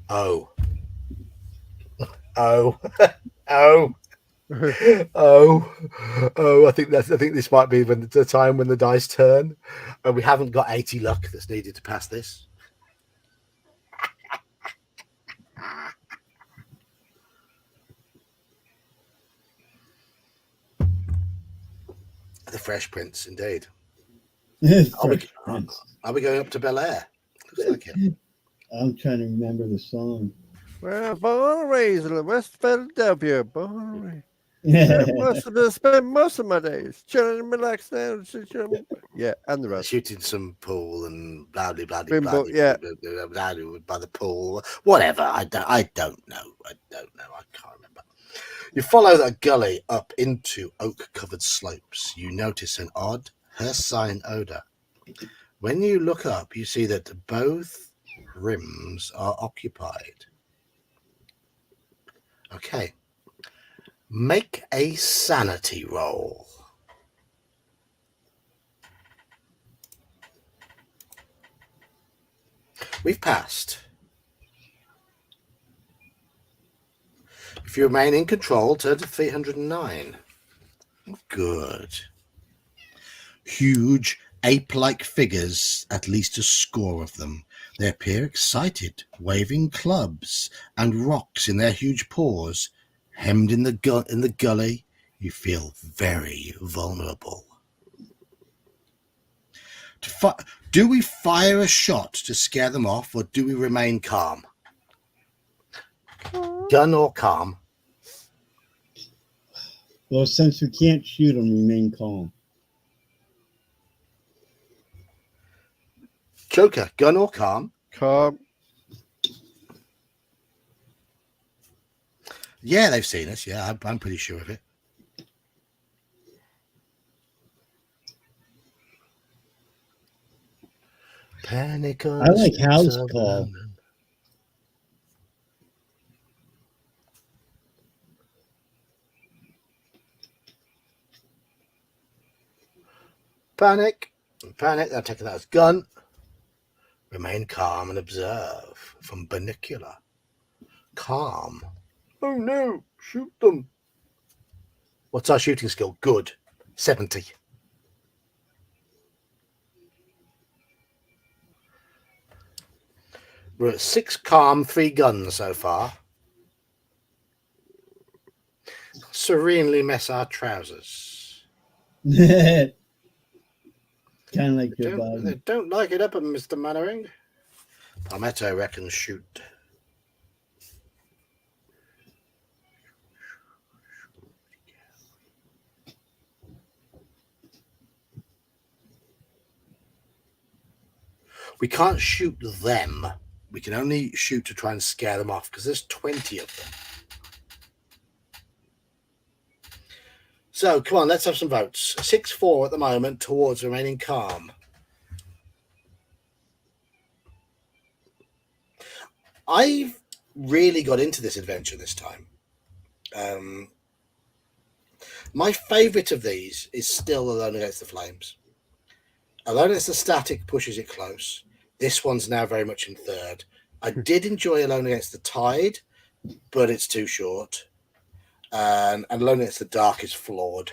Oh. Oh. Oh. Oh, I think this might be the time when the dice turn, and we haven't got 80 luck that's needed to pass this. The Fresh Prince, indeed. Are we going up to Bel Air? Looks like it. I'm trying to remember the song. Well, born and raised in West Philadelphia. Born and raised. Yeah. Spend most of my days chilling and relaxing. Yeah, and the rest. Shooting some pool and blah blah blah Bimbo, blah, yeah. blah, blah, by the pool. Whatever. I don't know. I don't know. I can't remember. You follow that gully up into oak-covered slopes. You notice an odd Hercine odor. When you look up, you see that both rims are occupied. Okay. Make a sanity roll. We've passed. If you remain in control, turn to 309. Good. Huge ape-like figures, at least a score of them. They appear excited, waving clubs and rocks in their huge paws. Hemmed in the gully, you feel very vulnerable. Do we fire a shot to scare them off, or do we remain calm? Gun or calm? Well, since we can't shoot them, remain calm. Joker, gun or calm? Calm. Yeah, they've seen us. Yeah, I'm pretty sure of it. Panic on I like house call. Panic. They're taking that as gun. Remain calm and observe from binocular. Calm. Oh no, shoot them. What's our shooting skill? Good. 70. We're at 6 calm, 3 guns so far. serenely mess our trousers. Kind of like your They body. don't like it up, Mr. Mannering. Palmetto reckons shoot. We can't shoot them. We can only shoot to try and scare them off because there's 20 of them. So, come on, let's have some votes. 6-4 at the moment towards remaining calm. I've really got into this adventure this time. My favourite of these is still Alone Against the Flames. Alone Against the Static pushes it close. This one's now very much in third. I did enjoy Alone Against the Tide, but it's too short. And Alone Against the Dark is flawed.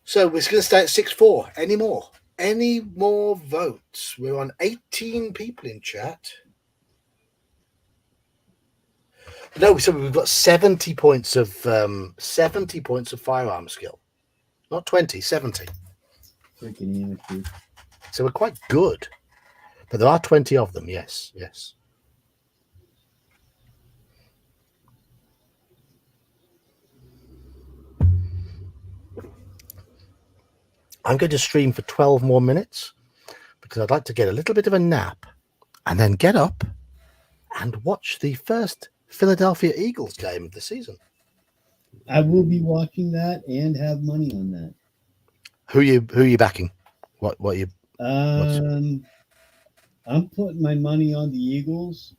So we're going to stay at 6-4. Any more? Any more votes? We're on 18 people in chat. No, so we've got 70 points of firearm skill. Not 20, 70. Freaking amateur. So we're quite good. But there are 20 of them, yes. I'm going to stream for 12 more minutes because I'd like to get a little bit of a nap and then get up and watch the first Philadelphia Eagles game of the season. I will be watching that and have money on that. Who are you backing? What you? I'm putting my money on the Eagles.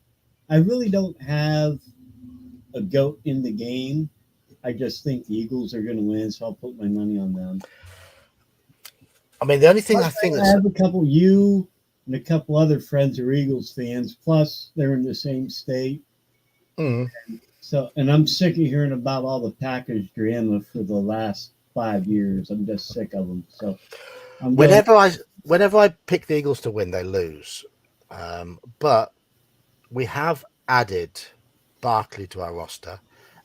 I really don't have a goat in the game. I just think the Eagles are going to win, so I'll put my money on them. I mean, the only thing I have a couple you and a couple other friends are Eagles fans. Plus, they're in the same state. Mm. So, and I'm sick of hearing about all the Packers drama for the last 5 years. I'm just sick of them. So, whenever I pick the Eagles to win, they lose. But we have added Barkley to our roster,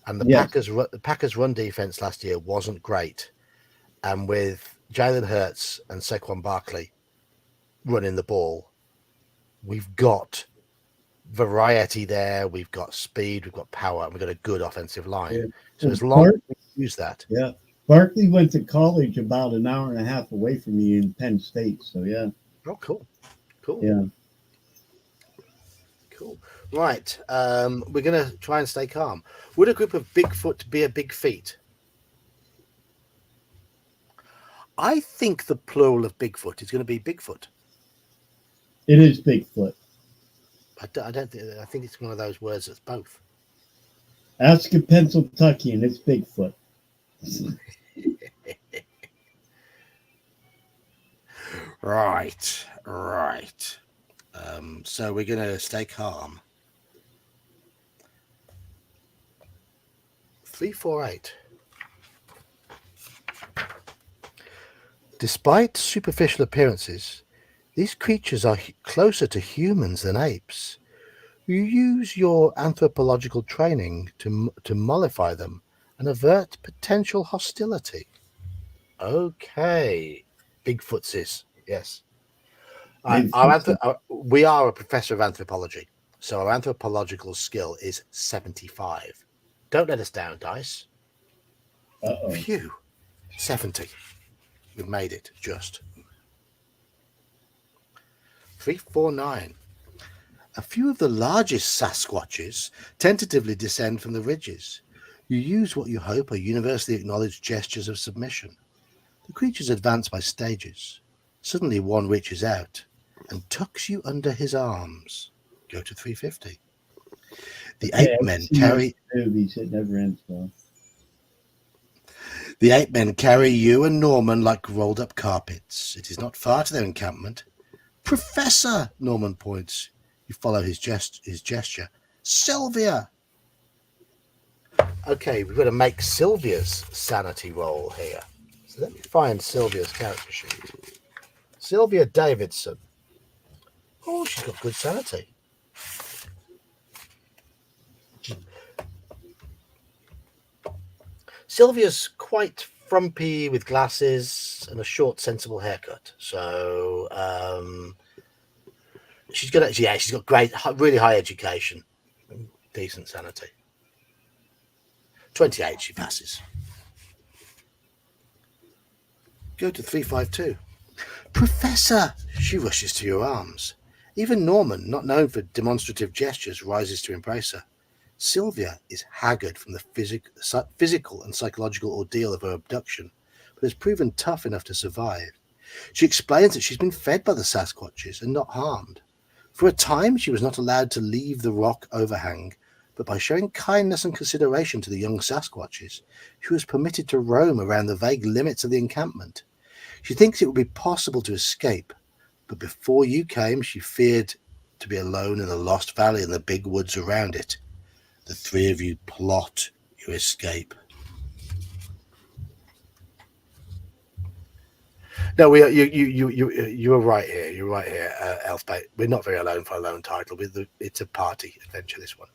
and the Packers' run defense last year wasn't great, and with Jalen Hurts and Saquon Barkley running the ball, we've got variety there. We've got speed, we've got power, and we've got a good offensive line. Yeah. So as long as we use that. Yeah. Barkley went to college about an hour and a half away from me in Penn State. So, yeah. Oh, cool. Yeah. Cool. Right. We're going to try and stay calm. Would a group of Bigfoot be a big feat? I think the plural of Bigfoot is going to be Bigfoot. It is Bigfoot. I think it's one of those words that's both. Ask a Pennsylvanian, it's Bigfoot. Right. So we're going to stay calm. 348. Despite superficial appearances, these creatures are closer to humans than apes. You use your anthropological training to mollify them and avert potential hostility. Okay. Bigfootses, yes. We are a professor of anthropology, so our anthropological skill is 75. Don't let us down, dice. Uh-oh. Phew. 70. We've made it, just. 349. A few of the largest Sasquatches tentatively descend from the ridges. You use what you hope are universally acknowledged gestures of submission. The creatures advance by stages. Suddenly one reaches out and tucks you under his arms. Go to 350. The ape men carry... Movies, it never ends well. The ape men carry you and Norman like rolled up carpets. It is not far to their encampment. Professor, Norman points. You follow his gesture. Sylvia! Okay, we've got to make Sylvia's sanity roll here. So let me find Sylvia's character sheet. Sylvia Davidson. Oh, she's got good sanity. Sylvia's quite frumpy with glasses and a short, sensible haircut. So she's got, yeah, she's got great, really high education, and decent sanity. 28, she passes. Go to 352. Professor! She rushes to your arms. Even Norman, not known for demonstrative gestures, rises to embrace her. Sylvia is haggard from the physical and psychological ordeal of her abduction, but has proven tough enough to survive. She explains that she's been fed by the Sasquatches and not harmed. For a time, she was not allowed to leave the rock overhang, but by showing kindness and consideration to the young Sasquatches, she was permitted to roam around the vague limits of the encampment. She thinks it would be possible to escape, but before you came, she feared to be alone in the Lost Valley and the big woods around it. The three of you plot your escape. No, you were right here. You're right here, Elfbait. We're not very alone for a lone title. It's a party adventure. This one,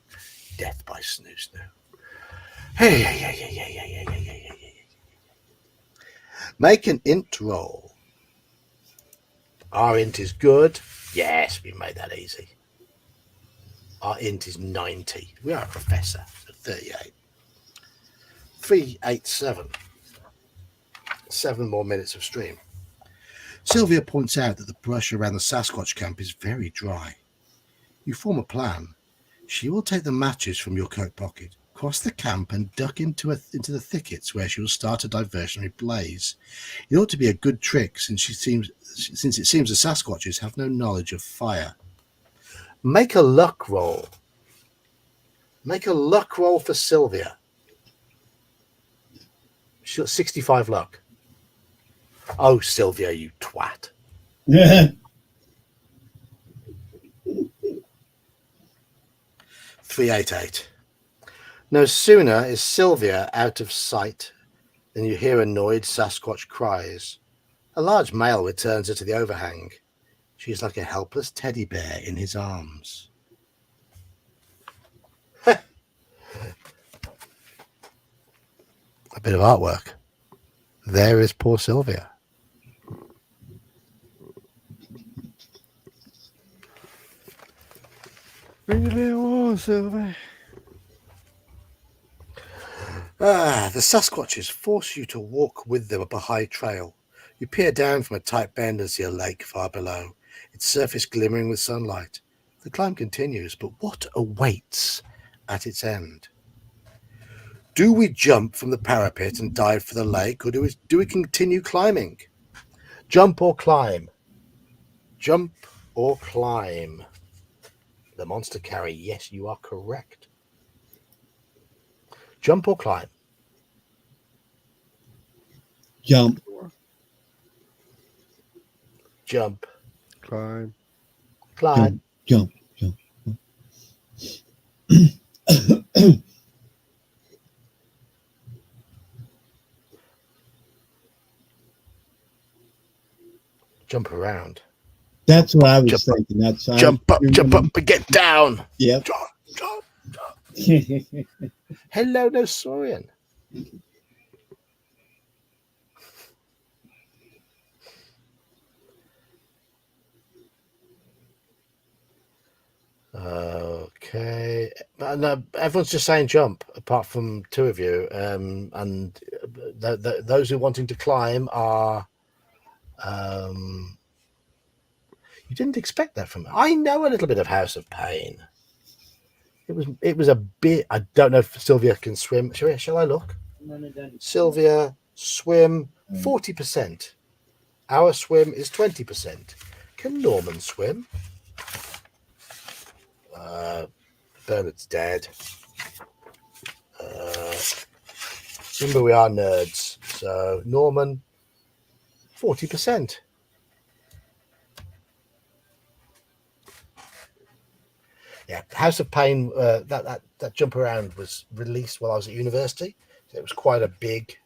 Death by Snoo Snoo. Hey. Make an int roll. Our int is good. Yes, we made that easy. Our int is 90. We are a professor. So 38. 387. 7 more minutes of stream. Sylvia points out that the brush around the Sasquatch camp is very dry. You form a plan. She will take the matches from your coat pocket, cross the camp and duck into the thickets where she will start a diversionary blaze. It ought to be a good trick since it seems the Sasquatches have no knowledge of fire. Make a luck roll. Make a luck roll for Sylvia. She's got 65 luck. Oh, Sylvia, you twat. 388. No sooner is Sylvia out of sight than you hear annoyed Sasquatch cries. A large male returns her to the overhang. She is like a helpless teddy bear in his arms. A bit of artwork. There is poor Sylvia. Bring a little more, Sylvia. The Sasquatches force you to walk with them up a high trail. You peer down from a tight bend and see a lake far below, its surface glimmering with sunlight. The climb continues, but what awaits at its end? Do we jump from the parapet and dive for the lake, or do we continue climbing? Jump or climb? Jump or climb? The monster carry. Yes, you are correct. Jump or climb? Jump. Jump. Climb. Climb. Jump. Jump around. That's what I was thinking. That's jump up and get down. Yep. Jump. Hello, no saurian. Okay. No, everyone's just saying jump, apart from two of you. And those who are wanting to climb are. You didn't expect that from me. I know a little bit of House of Pain. It was a bit. I don't know if Sylvia can swim. Shall I look? No, don't. Sylvia, swim 40%. Our swim is 20%. Can Norman swim? Bernard's dead. Remember, we are nerds. So Norman, 40%. Yeah, House of Pain. That jump around was released while I was at university. So it was quite a big.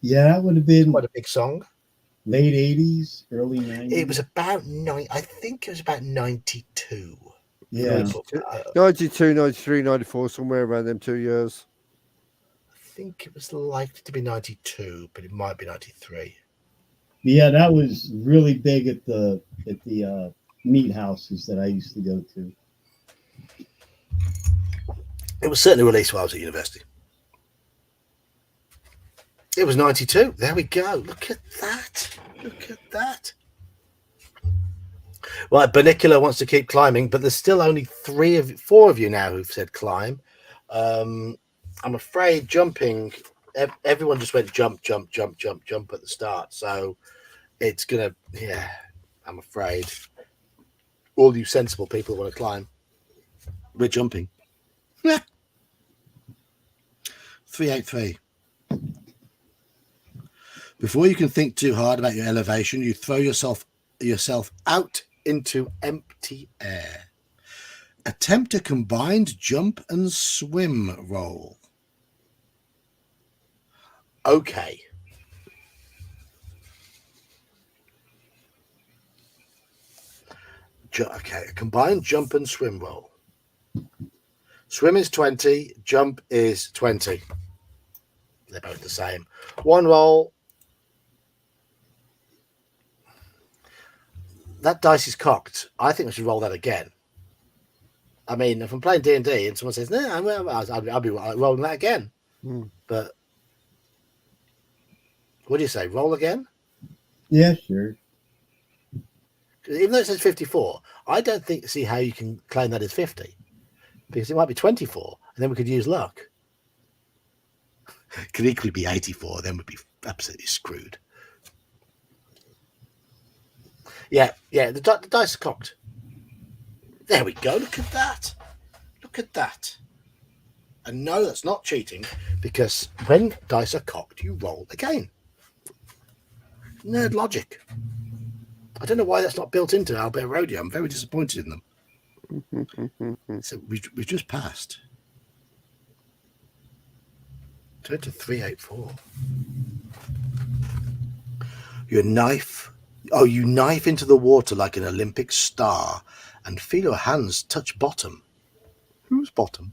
Yeah, that would have been quite a big song. late 80s, early 90s. It was about I think it was about 92. Yeah. 92, 93, 94, somewhere around them 2 years. I think it was likely to be 92, but it might be 93. Yeah, that was really big at the meat houses that I used to go to. It was certainly released while I was at university. It was 92. There we go. Look at that. Look at that. Right, Bernicula wants to keep climbing, but there's still only 4 of you now who've said climb. I'm afraid jumping, everyone just went jump at the start. So it's going to, I'm afraid. All you sensible people who want to climb, we're jumping. 383. Before you can think too hard about your elevation, you throw yourself out into empty air. Attempt a combined jump and swim roll. Okay. Okay, a combined jump and swim roll. Swim is 20, jump is 20. They're both the same. One roll. That dice is cocked. I think I should roll that again. I mean, if I'm playing D&D and someone says, no, I'll be rolling that again. But what do you say? Roll again? Yeah, sure. Even though it says 54, I don't see how you can claim that as 50. Because it might be 24, and then we could use luck. Could equally be 84, then we'd be absolutely screwed. Yeah, the dice are cocked. There we go. Look at that. Look at that. And no, that's not cheating, because when dice are cocked, you roll again. Nerd logic. I don't know why that's not built into Albert Rodeo. I'm very disappointed in them. So we've just passed. Turn to 384. You knife into the water like an Olympic star and feel your hands touch bottom. Whose bottom?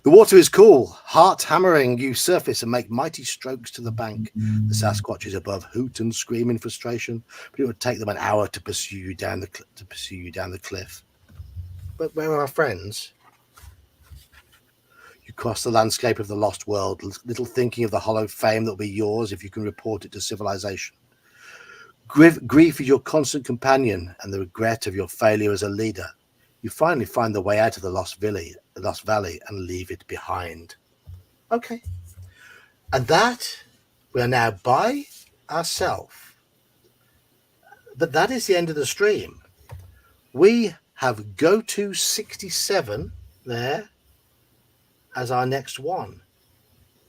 The water is cool. Heart hammering, you surface and make mighty strokes to the bank. The Sasquatches above hoot and scream in frustration, but it would take them an hour to pursue you down the cliff. But where are our friends? You cross the landscape of the lost world, little thinking of the hollow fame that will be yours if you can report it to civilization. Grief is your constant companion, and the regret of your failure as a leader. You finally find the way out of the Lost Valley, and leave it behind. Okay. And that we are now by ourselves. But that is the end of the stream. We have Go To 67 there as our next one.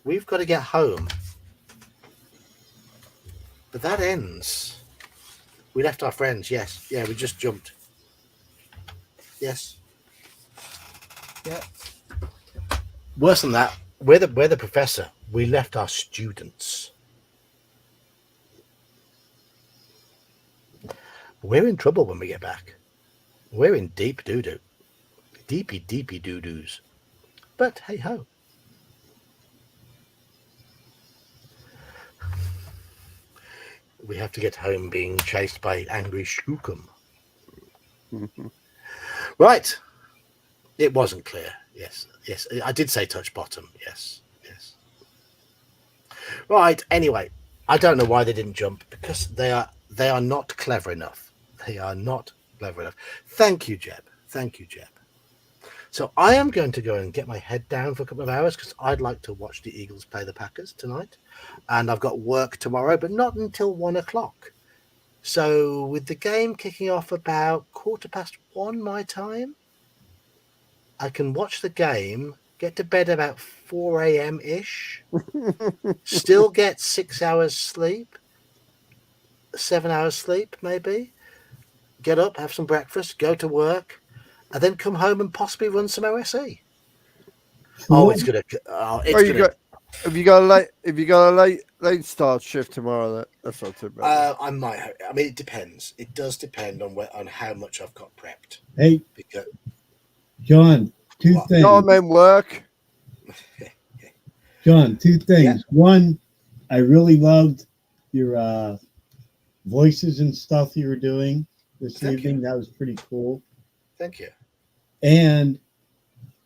We've got to get home. But that ends. We left our friends, yes. Yeah, we just jumped. Yes. Yeah. Worse than that, we're the professor. We left our students. We're in trouble when we get back. We're in deep doo-doo. Deepy doo-doos. But hey ho. We have to get home being chased by angry Skookum. Right. It wasn't clear. Yes. I did say touch bottom. Yes. Right. Anyway, I don't know why they didn't jump, because they are not clever enough. They are not clever enough. Thank you, Jeb. So I am going to go and get my head down for a couple of hours, because I'd like to watch the Eagles play the Packers tonight. And I've got work tomorrow, but not until 1:00. So with the game kicking off about 1:15 my time, I can watch the game, get to bed about 4 a.m.-ish, still get 6 hours sleep, 7 hours sleep maybe, get up, have some breakfast, go to work, and then come home and possibly run some OSE. Oh, it's gonna. Have you got a late start shift tomorrow. That's not too bad. I might. I mean, it depends. It does depend on how much I've got prepped. Hey, Because John, two What? things. No, men work. John, two things. Yeah. One, I really loved your voices and stuff you were doing this Thank evening. That was pretty cool. thank you. And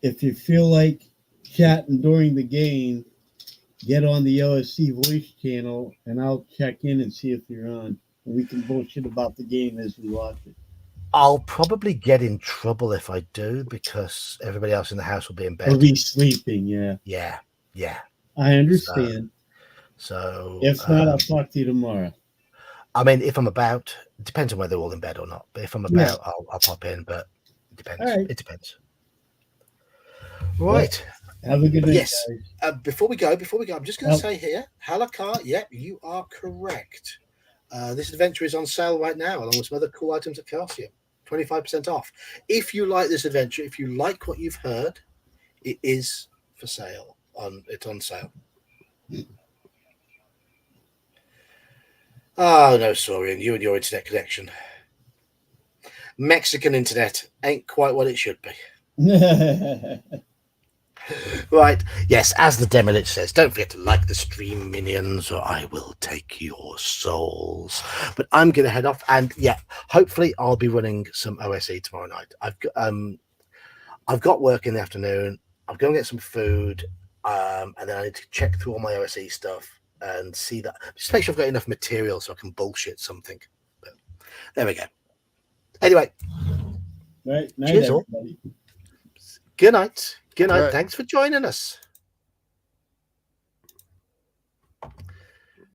if you feel like chatting during the game, get on the OSC voice channel and I'll check in and see if you're on. And we can bullshit about the game as we watch it. I'll probably get in trouble if I do because everybody else in the house will be in bed. We'll be sleeping, yeah. Yeah. I understand. So If not, I'll talk to you tomorrow. I mean, if I'm about, it depends on whether they're all in bed or not. But if I'm about, I'll pop in. But it depends. All right. It depends. Right. Have a good night, Yes. guys. Before we go, I'm just going Oh. to say here, Halakar, yep, you are correct. This adventure is on sale right now, along with some other cool items at Calcium. 25% off. If you like this adventure, if you like what you've heard, it is for sale. It's on sale. Oh, no, Saurian, you and your internet connection. Mexican internet ain't quite what it should be. Right. Yes, as the Demolich says, don't forget to like the stream, minions, or I will take your souls. But I'm going to head off, and yeah, hopefully I'll be running some OSE tomorrow night. I've got work in the afternoon. I'm going to get some food, and then I need to check through all my OSE stuff and see that. Just make sure I've got enough material so I can bullshit something. But there we go. Anyway, Right. Night, cheers all. everybody. Good night. Good night. Right. Thanks for joining us.